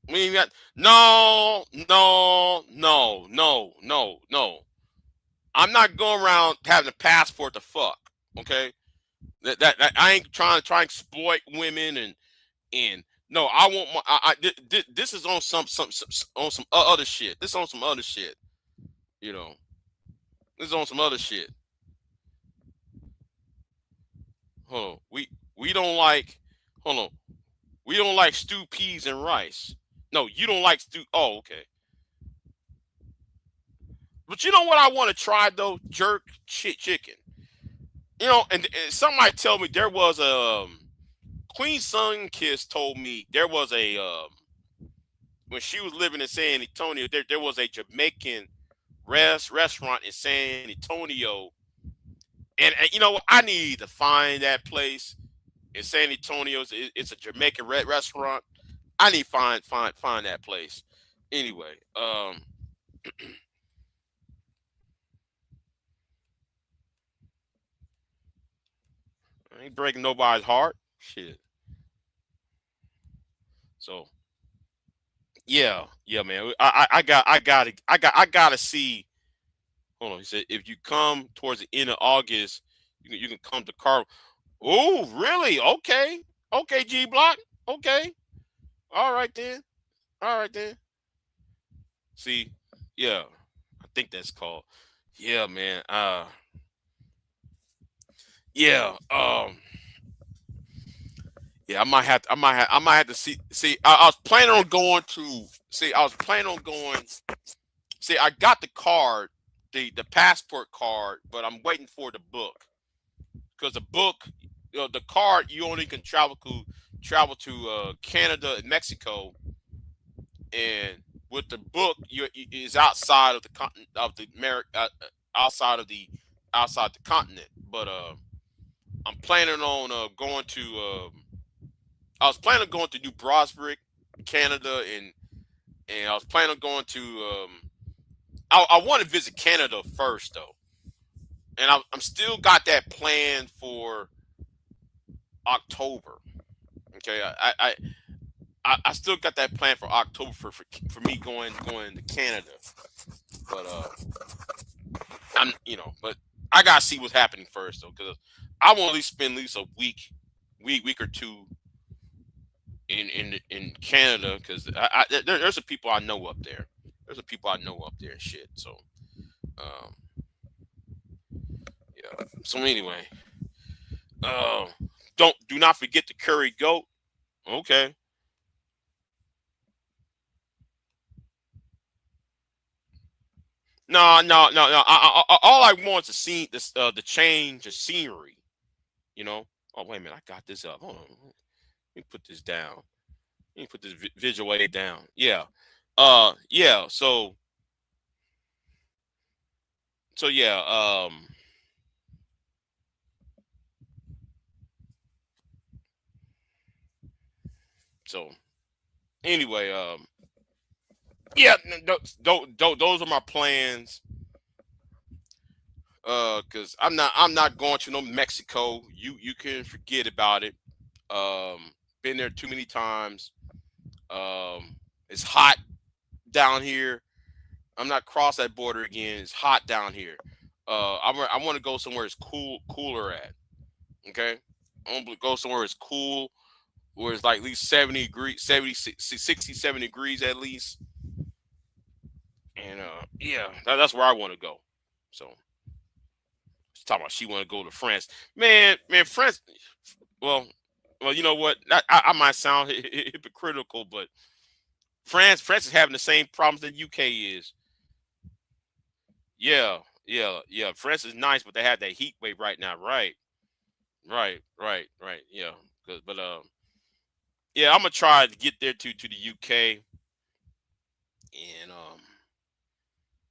We got no. I'm not going around having a passport to fuck. Okay, that I ain't trying to exploit women and no, I want my. This is on some other shit. This is on some other shit. You know, this is on some other shit. Hold on, we don't like. Hold on, we don't like stewed peas and rice. No, you don't like stew. Oh, okay. But you know what I want to try though? Jerk chicken. You know, and somebody tell me there was a Queen Sunkiss told me there was a when she was living in San Antonio, there was a Jamaican restaurant in San Antonio, and you know I need to find that place in San Antonio. It's a Jamaican restaurant. I need to find that place. Anyway, I ain't breaking nobody's heart. Shit. So yeah, man. I gotta see. Hold on. He said if you come towards the end of August, you can come to Car. Oh, really? Okay. Okay, G Block. Okay. All right then. See, yeah, I think that's called. Yeah, man. Yeah. Yeah, I might have to see. I was planning on going to see. I was planning on going. See, I got the card, the passport card, but I'm waiting for the book because the book, the card, you only can travel to Canada and Mexico, and with the book, you is outside of the continent of the outside of the continent. But I'm planning on going to. I was planning on going to New Brunswick, Canada, and I was planning on going to. I want to visit Canada first though, and I'm still got that plan for October. Okay, I still got that plan for October for me going to Canada, but but I gotta see what's happening first though, because I want to at least spend at least a week or two in Canada, because there's some people I know up there. There's some people I know up there and shit. So, um, yeah. So anyway, do not forget the curry goat. Okay. No, no, no, no. All I want is to see this, the change of scenery. You know. Oh wait a minute, I got this up. Hold on. Let me put this down. Let me put this visual aid down. Yeah. Yeah. So yeah. So anyway. Yeah. Those are my plans. Cause I'm not going to no Mexico. You can forget about it. Been there too many times. It's hot down here. I'm not cross that border again. It's hot down here. I want to go somewhere it's cooler at. Okay, I want to go somewhere it's cool, where it's like at least 70 degrees, 70, 60, 70 degrees at least. And yeah, that's where I want to go. So she's talking about she want to go to France. Man, France. Well, you know what? I might sound hypocritical, but France is having the same problems that UK is. Yeah, yeah. France is nice, but they have that heat wave right now. Right. Yeah, but yeah, I'm gonna try to get there to the UK, and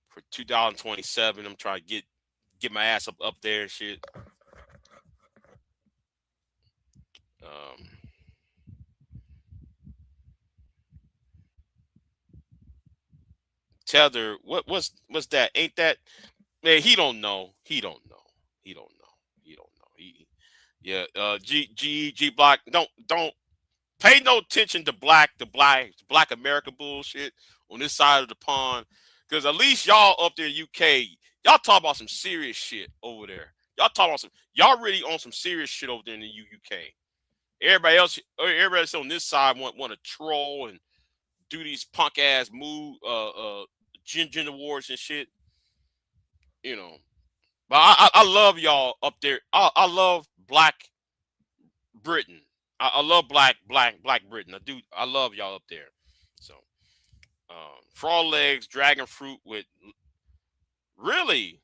for 2027, I'm trying to get my ass up there and shit. Um, Tether, what's that? Ain't that, man? He don't know. He don't know. He don't know. He don't know. Yeah. G Block. Don't pay no attention to black America bullshit on this side of the pond, because at least y'all up there in UK, y'all talk about some serious shit over there. Y'all really on some serious shit over there in the UK. Everybody else on this side want to troll and do these punk ass gender wars and shit, you know. But I love y'all up there. I love Black Britain. I love black Britain. I love y'all up there. So frog legs, dragon fruit with, really,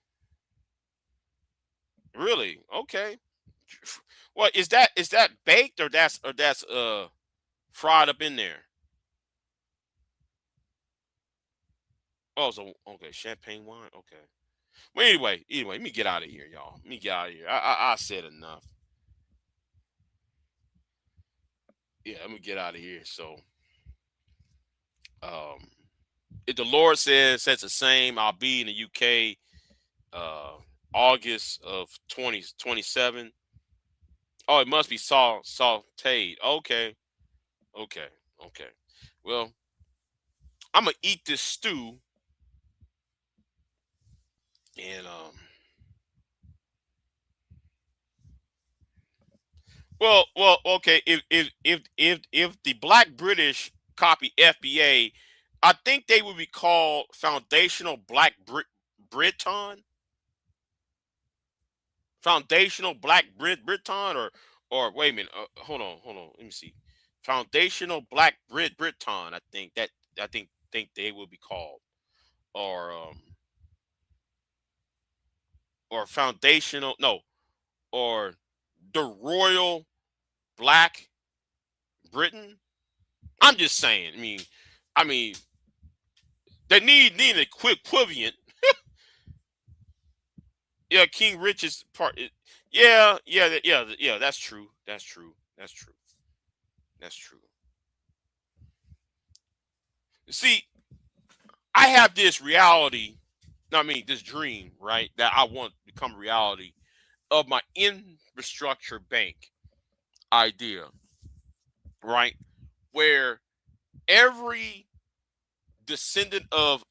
really, okay. What is that baked, or that's fried up in there? Oh, so okay, champagne wine. Okay. Well, anyway, let me get out of here, y'all. Let me get out of here. I said enough. Yeah, let me get out of here. So, um, if the Lord says the same, I'll be in the UK, uh, August of 2027. Oh, it must be sauteed. Okay, okay, okay. Well, I'm gonna eat this stew, and okay. If the Black British copy FBA, I think they would be called Foundational Black Briton. Foundational Black Briton or wait a minute. Hold on. Let me see. Foundational Black Briton. I think they will be called or foundational or the Royal Black Britain. I'm just saying. I mean, they need an equivalent. Yeah, King Richard's part. Yeah. That's true. That's true. See, I have this reality. This dream, right? That I want to become reality of my infrastructure bank idea, right? Where every descendant of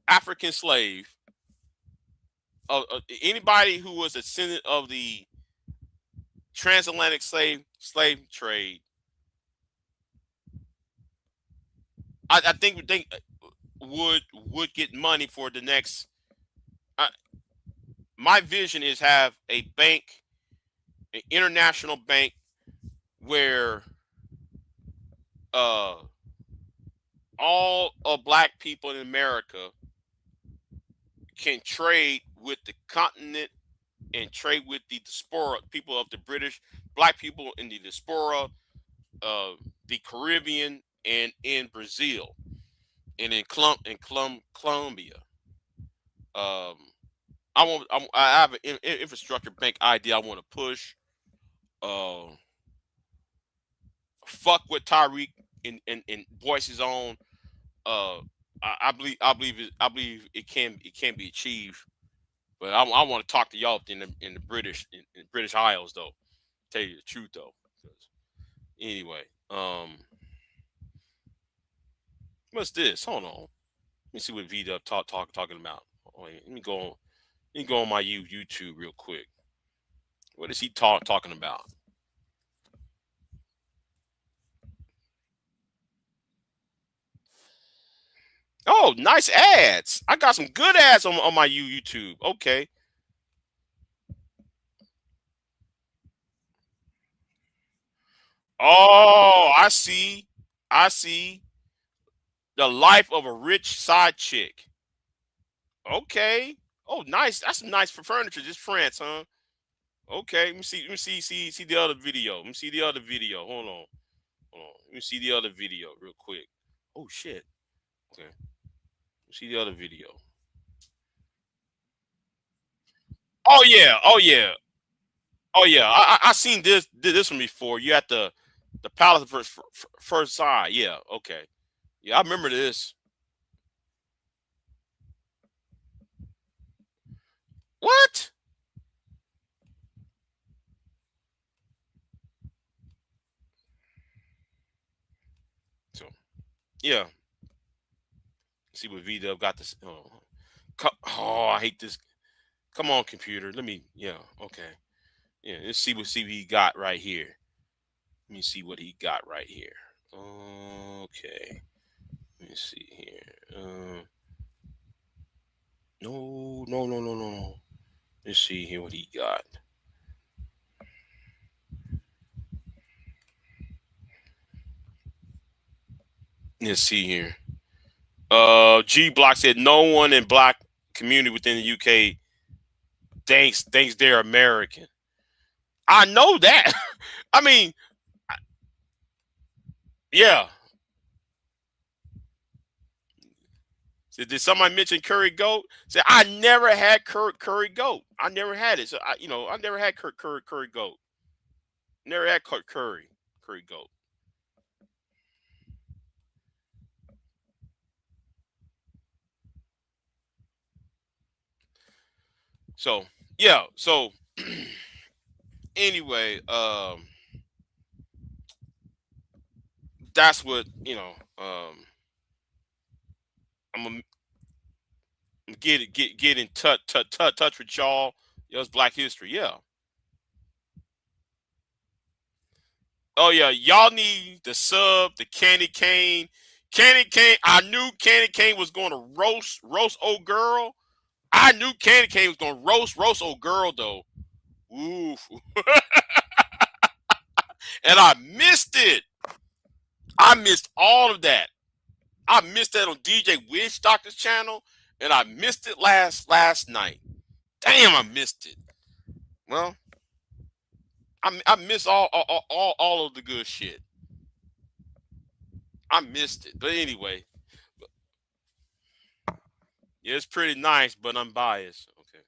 African slave, anybody who was a descendant of the transatlantic slave trade, I think they would get money for the next. My vision is have a bank, an international bank, where all of black people in America can trade with the continent and trade with the diaspora, people of the British, black people in the diaspora, the Caribbean, and in Brazil, and in Colombia. I have an infrastructure bank idea I want to push. Fuck with Tyreek in Boyce's own. I believe it can be achieved, but I want to talk to y'all in the British Isles though. Tell you the truth though. Anyway, what's this? Hold on. Let me see what V Dub talking about. Let me go on my YouTube real quick. What is he talking about? Oh, nice ads. I got some good ads on my YouTube. Okay. Oh, I see. The life of a rich side chick. Okay. Oh, nice. That's nice for furniture. Just France, huh? Okay. Let me see the other video. Let me see the other video. Hold on. Let me see the other video real quick. Oh shit. Okay. See the other video. Oh yeah. I seen this one before. You at the Palace of First Side. Yeah. Okay. Yeah, I remember this. What? So, yeah. See what V Dub got this. Oh, I hate this. Come on, computer. Let me. Yeah. Okay. Yeah. Let's see what he got right here. Let me see what he got right here. Okay. Let me see here. No. Let's see here what he got. Let's see here. G Block said no one in black community within the UK thinks they're American. I know that. I mean, yeah. So did somebody mention curry goat? Say I never had curry goat. I never had it. So I never had curry goat. Never had curry goat. So yeah. So anyway, that's what I'm gonna get in touch with y'all. It's Black History, yeah. Oh yeah, y'all need the sub, the Candy Cane. Candy Cane, I knew Candy Cane was going to roast old girl. I knew Candy Cane was going to roast old girl though. Oof. And I missed it. I missed all of that. I missed that on DJ Witch Doctor's channel, and I missed it last night. Damn, I missed it. Well, I missed all of the good shit. I missed it. But anyway, yeah, it's pretty nice, but I'm biased. Okay.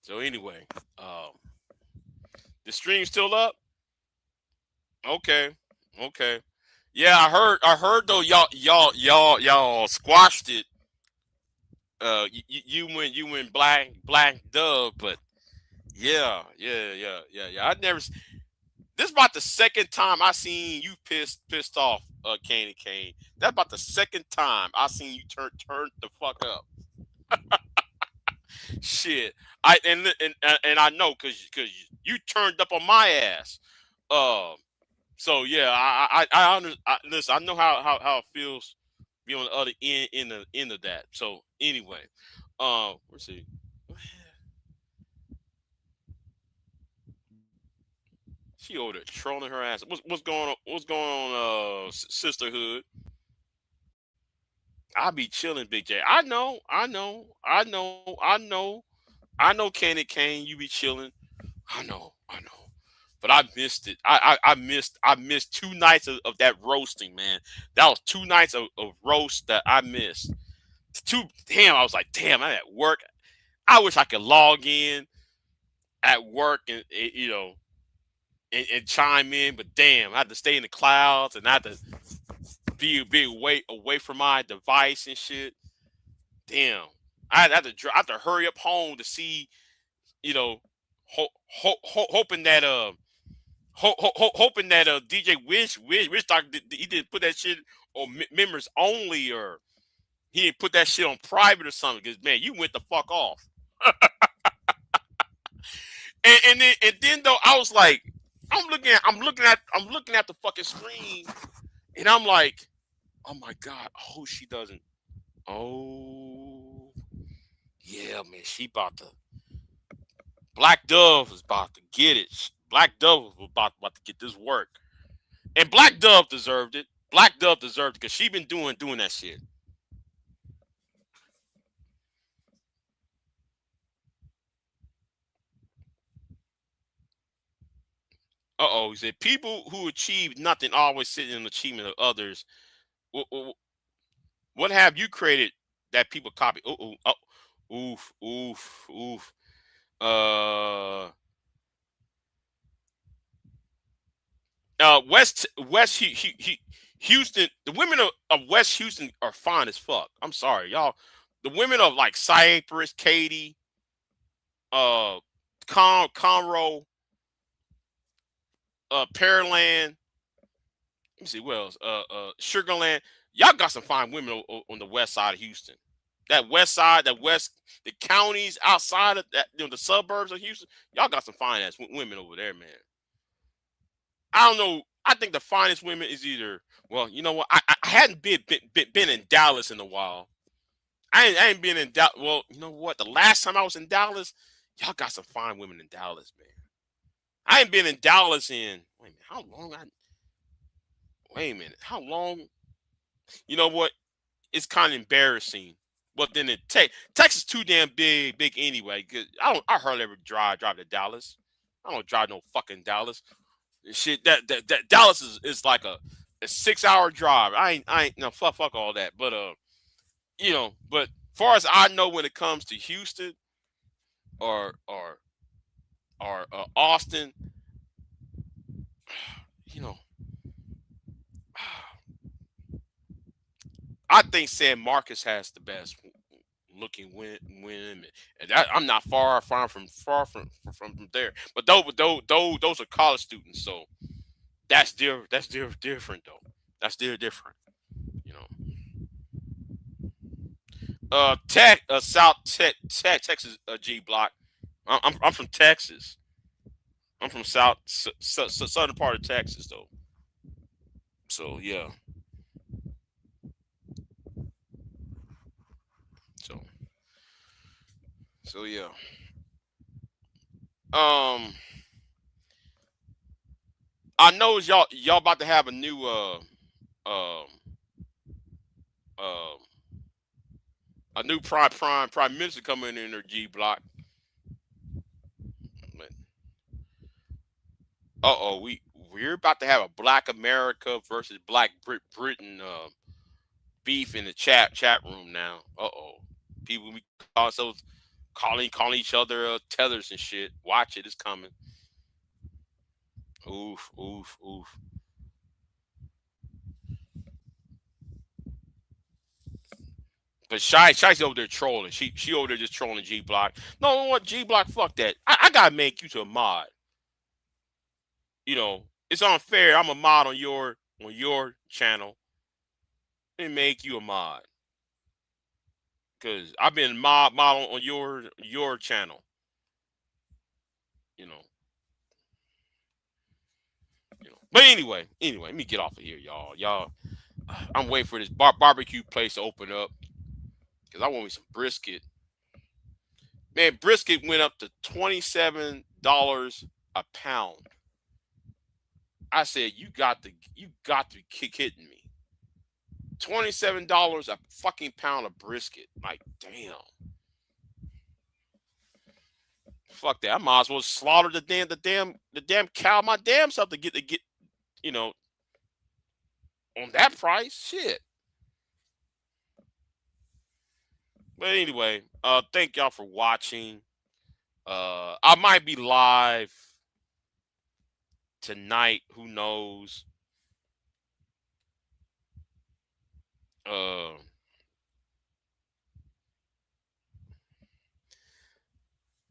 So anyway, the stream's still up? Okay. Okay. Yeah, I heard though y'all squashed it. You went black dove, but yeah. I never. This is about the second time I seen you pissed off, Candy Cane. That's about the second time I seen you turn the fuck up. Shit, and I know because you turned up on my ass. So yeah, listen. I know how it feels be on the other end of that. So anyway, let's see. She over there trolling her ass. What's going on? What's going on? Sisterhood. I be chilling, Big J. I know. Candy Cane, you be chilling. I know. But I missed it. I missed 2 nights of that roasting, man. That was 2 nights of roast that I missed. Damn, I was like, damn, I'm at work. I wish I could log in at work and chime in, but damn, I had to stay in the clouds and I had to be away from my device and shit. Damn, I had to hurry up home to see, hoping that DJ Wish Doctor he didn't put that shit on members only, or he didn't put that shit on private or something. Because man, you went the fuck off. and then though I was like, I'm looking at the fucking screen, and I'm like, oh my god, oh she doesn't. Oh yeah, man, she about to. Black Dove was about to get it. Black Dove was about to get this work, and Black Dove deserved it. Black Dove deserved it because she been doing that shit. He said people who achieve nothing always sit in the achievement of others. What have you created that people copy? Oof. West Houston. The women of West Houston are fine as fuck. I'm sorry, y'all. The women of like Cypress, Katy, Conroe, Pearland. Let me see what else. Sugarland. Y'all got some fine women on the west side of Houston. That west side, the counties outside of that, the suburbs of Houston. Y'all got some fine ass women over there, man. I don't know. I think the finest women is either. Well, you know what? I hadn't been in Dallas in a while. I ain't been in Dallas. Well, you know what? The last time I was in Dallas, y'all got some fine women in Dallas, man. I ain't been in Dallas in. Wait a minute. How long? Wait a minute. How long? You know what? It's kind of embarrassing. But then Texas too damn big anyway. Cause I hardly ever drive to Dallas. I don't drive no fucking Dallas. Shit, that Dallas is like a 6-hour drive. I ain't no fuck all that. But but far as I know, when it comes to Houston or Austin, I think San Marcos has the best looking women, and I'm not far from there. But those are college students, so that's different though. That's still different, South Texas, G Block. I'm from Texas. I'm from southern part of Texas though. So yeah. So yeah. I know y'all about to have a new um um a new prime minister coming in their G block. We're about to have a Black America versus Black Britain beef in the chat room now. People be calling each other tethers and shit. Watch it, it's coming. Oof, oof, oof. But Shy's over there trolling. She over there just trolling G Block. No, what G Block? Fuck that. I gotta make you to a mod. You know, it's unfair. I'm a mod on your channel. Let me make you a mod. Cause I've been mod on your channel. You know. But anyway, let me get off of here, y'all. I'm waiting for this barbecue place to open up. Cause I want me some brisket. Man, brisket went up to $27 a pound. I said, you got to be kidding me. $27 a fucking pound of brisket. Like, damn. Fuck that. I might as well slaughter the damn cow my damn self to get you know, on that price. Shit. But anyway, thank y'all for watching. I might be live tonight. Who knows?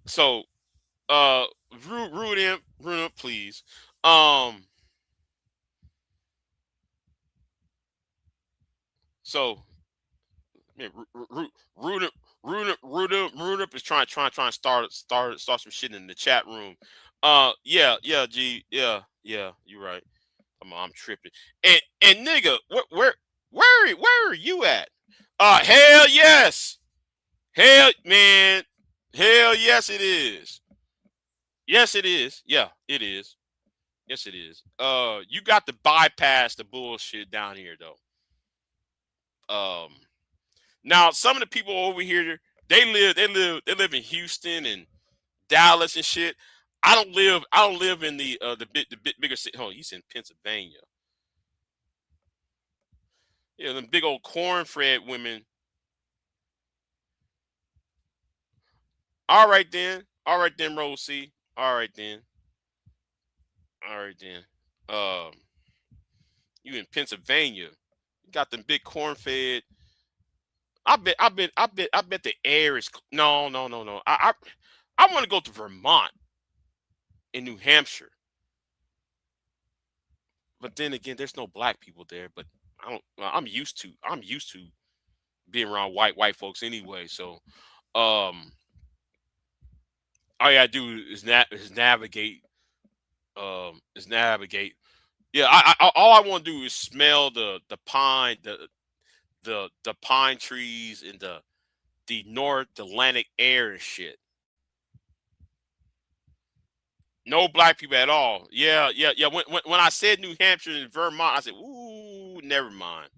So root him, please. So man, root up is trying to start some shit in the chat room. Yeah, G, yeah, you're right. I'm tripping. And nigga, where are you at? Hell yes. Hell man. Hell yes it is. Yes it is. Yeah, it is. Yes it is. You got to bypass the bullshit down here though. Now some of the people over here, they live in Houston and Dallas and shit. I don't live in the bit bigger city. Oh, he's in Pennsylvania. Yeah, them big old corn-fed women. All right then, Rosie. All right then. You in Pennsylvania? You got them big corn-fed. I bet the air is no. I want to go to Vermont and New Hampshire. But then again, there's no black people there. But I'm used to being around white folks anyway. So, all you gotta do is navigate. Is navigate. Yeah, all I want to do is smell the pine, the pine trees and the North Atlantic air and shit. No black people at all. Yeah. When I said New Hampshire and Vermont, I said, ooh, never mind.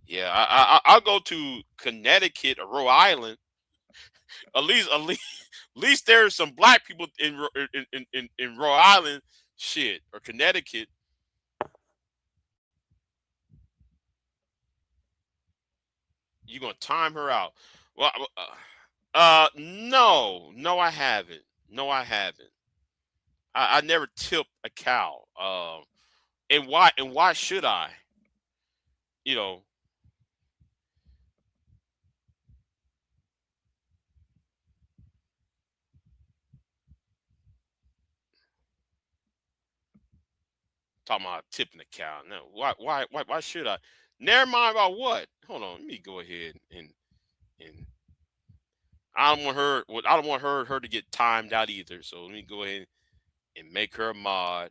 Yeah, I'll go to Connecticut or Rhode Island. At least there's some black people in Rhode Island, shit, or Connecticut. You gonna time her out? Well, no, I haven't. No, I haven't. I never tipped a cow. And why should I? You know, talking about tipping a cow. No, why should I? Never mind about what. Hold on, let me go ahead and I don't want her. I don't want her to get timed out either. So let me go ahead and make her a mod.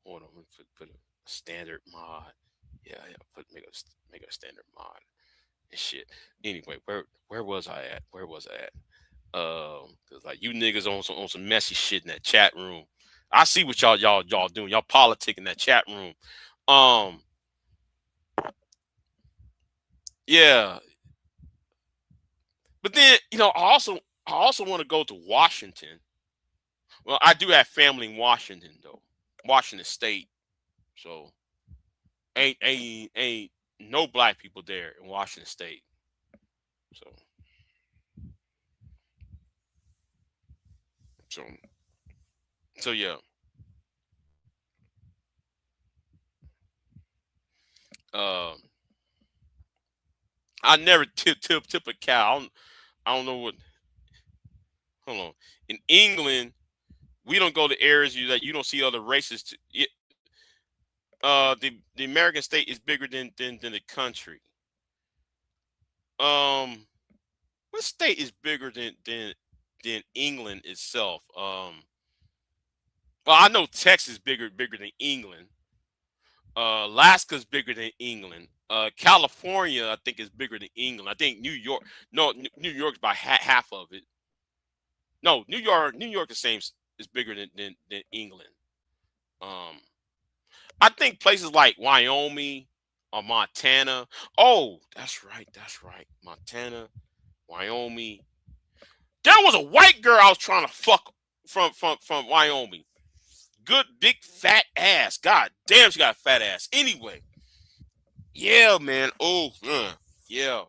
Hold on, let me put a standard mod. Yeah, make a standard mod. shit. Anyway, where was I at? Where was I at? Cause like you niggas on some messy shit in that chat room. I see what y'all doing. Y'all politic in that chat room. Yeah. But then, I also want to go to Washington. Well, I do have family in Washington though. Washington State. So ain't no black people there in Washington State. So so so yeah. Um I never tip a cow. I don't know what. Hold on. In England, we don't go to areas that you don't see other races. The American state is bigger than the country. Um, what state is bigger than England itself? Well, I know Texas is bigger than England. Alaska's bigger than England. California, I think, is bigger than England. I think New York. No, New York's by half of it. No, New York the same is bigger than England. Um, I think places like Wyoming or Montana. Oh, that's right. Montana, Wyoming. There was a white girl I was trying to fuck from Wyoming. Good big fat ass. God damn, she got a fat ass. Anyway, yeah, man. Oh, yeah.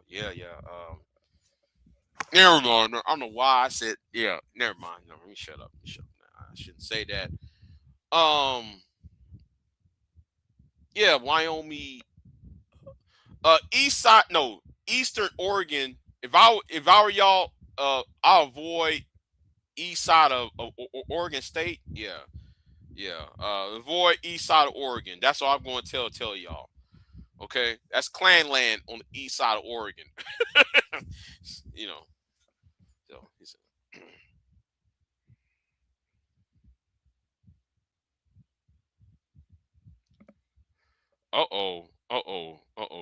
Never mind. I don't know why I said yeah. Never mind. No, let me shut up. I shouldn't say that. Yeah, Wyoming, east side, no, Eastern Oregon. If I were y'all, I'll avoid east side of Oregon State. Yeah. Avoid east side of Oregon. That's all I'm going to tell y'all. Okay, that's clan land on the east side of Oregon. you know. So he said,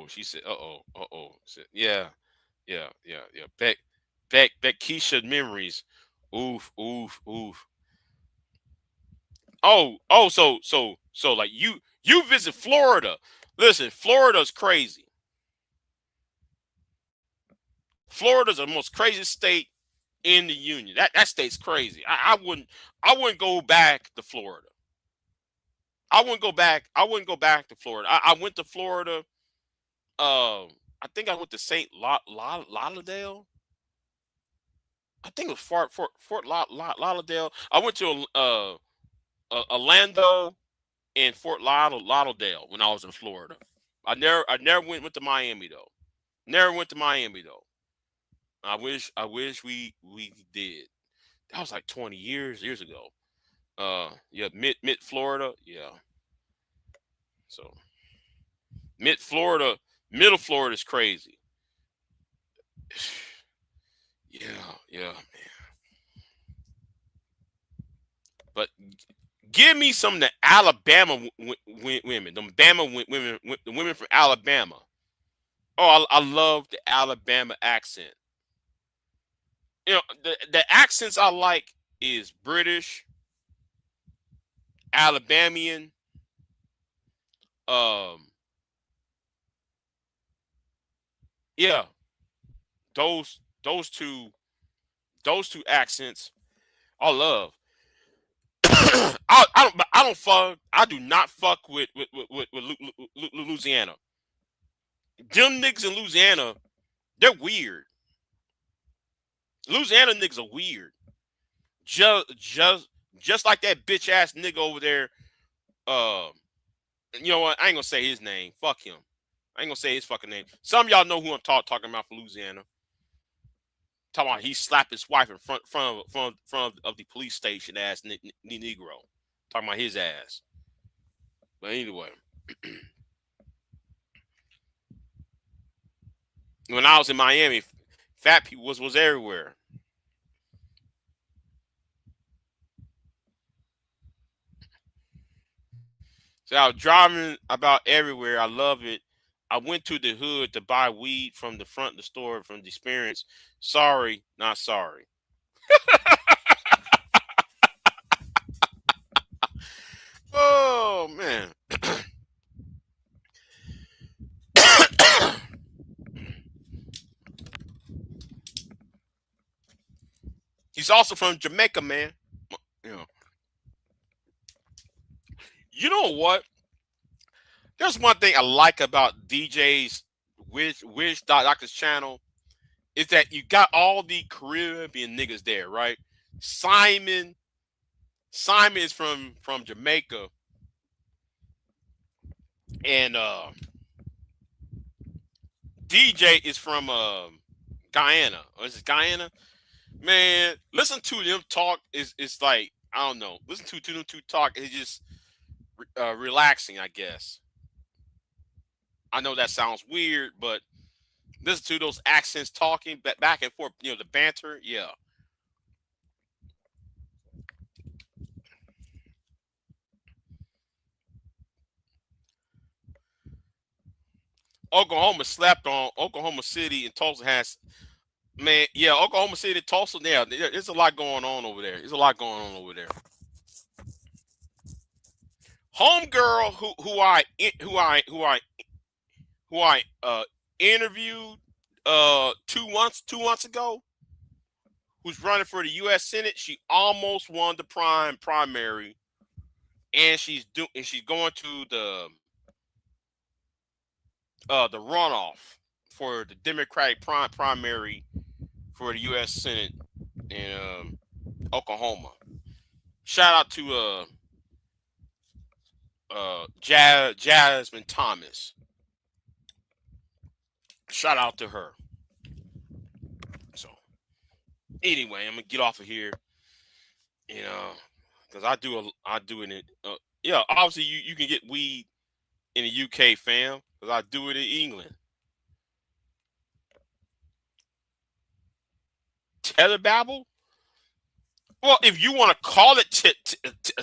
She said, Said, yeah. Back Keisha memories. Oof. So like you visit Florida. Listen, Florida's crazy. Florida's the most craziest state in the union. That state's crazy. I wouldn't go back to Florida. I wouldn't go back to Florida. I went to Florida. I think I went to Saint Lauderdale. I think it was Fort Lauderdale. I went to Orlando and Fort Lauderdale when I was in Florida. I never went to Miami though. Never went to Miami though. I wish we did. That was like 20 years ago. Yeah, mid Florida. Yeah. So mid Florida, middle Florida is crazy. Yeah. But give me some of the Alabama women, them Bama women, the women from Alabama. Oh, I love the Alabama accent. The accents I like is British, Alabamian, um, yeah, those two accents I love. I do not fuck with Louisiana. Them niggas in Louisiana, they're weird. Louisiana niggas are weird. Just like that bitch ass nigga over there. Um, you know what? I ain't gonna say his name. Fuck him. I ain't gonna say his fucking name. Some of y'all know who I'm talking about from Louisiana. Talking about he slapped his wife in front of the police station ass Negro. Talking about his ass. But anyway, when I was in Miami, fat people was everywhere. So I was driving about everywhere. I love it. I went to the hood to buy weed from the front of the store from the experience. Sorry, not sorry. Oh man. He's also from Jamaica, man. You know. You know what? There's one thing I like about DJ's Wish Doctor's channel is that you got all the Caribbean niggas there, right? Simon is from Jamaica, and DJ is from Guyana. Or is it Guyana? Man, listen to them talk is like I don't know. Listen to them two talk is just relaxing, I guess. I know that sounds weird, but listen to those accents talking back and forth. You know the banter, yeah. Oklahoma slept on Oklahoma City and Tulsa has man, yeah, Oklahoma City, Tulsa, yeah, there's a lot going on over there. There's a lot going on over there. Homegirl who I interviewed 2 months ago, who's running for the U.S. Senate. She almost won the primary, and she's going to the runoff for the Democratic primary for the U.S. Senate in Oklahoma. Shout out to Jasmine Thomas. Shout out to her. So anyway, I'm gonna get off of here, you know, because I do it in yeah. Obviously, you can get weed in the UK, fam, because I do it in England. Tether babble. Well, if you want to call it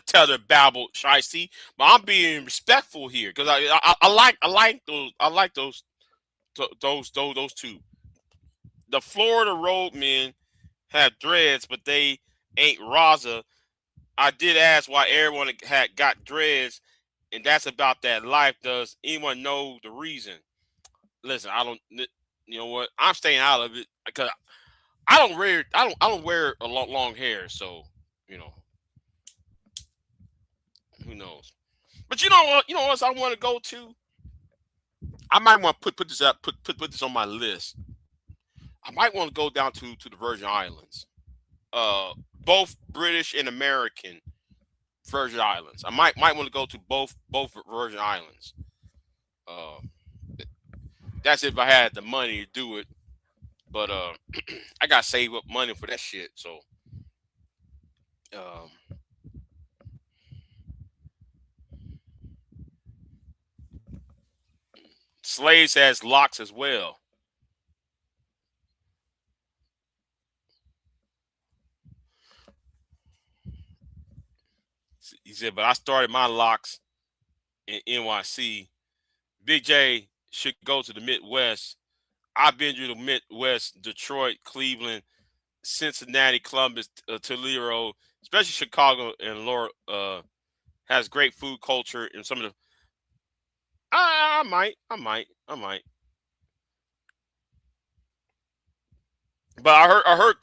tether babble, Shicey, but I'm being respectful here because I like those two. The Florida roadmen have dreads, but they ain't Raza. I did ask why everyone had got dreads, and that's about that life. Does anyone know the reason? Listen, I don't. You know what? I'm staying out of it because I don't wear a long hair, so you know who knows. But you know what? You know what else I want to go to? I might want to put this up, put this on my list. I might want to go down to the Virgin Islands. Both British and American Virgin Islands. I might want to go to both Virgin Islands. That's if I had the money to do it. But I gotta save up money for that shit. So Slaves has locks as well. He said, but I started my locks in NYC. Big J should go to the Midwest. I've been to the Midwest, Detroit, Cleveland, Cincinnati, Columbus, Toledo, especially Chicago and Laura has great food culture and some of the I might. But I heard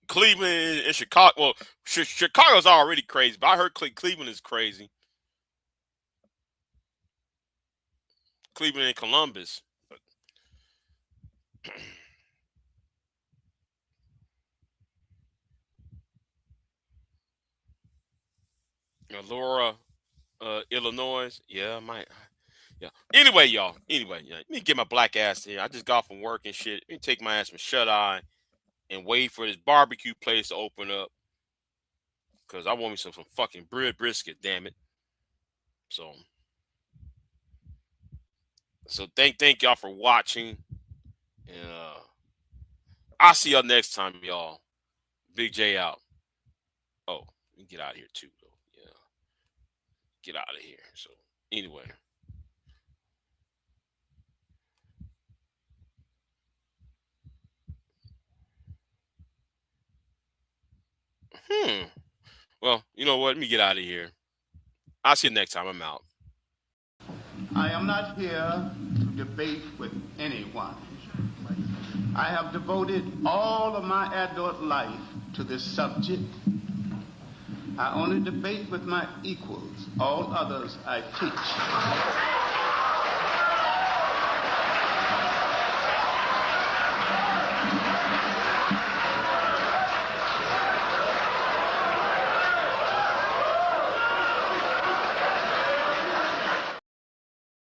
Cleveland and Chicago. Well, Chicago's already crazy, but I heard Cleveland is crazy. Cleveland and Columbus. Laura, Illinois. Yeah, I might. Yeah. Anyway, y'all. Anyway, yeah. Let me get my black ass here. I just got from work and shit. Let me take my ass from shut eye and wait for this barbecue place to open up. Cause I want me some fucking brisket, damn it. So thank y'all for watching. And I'll see y'all next time, y'all. Big J out. Oh, we get out of here too, though. Yeah. Get out of here. So anyway. Well, you know what? Let me get out of here. I'll see you next time. I'm out. I am not here to debate with anyone. I have devoted all of my adult life to this subject. I only debate with my equals. All others I teach.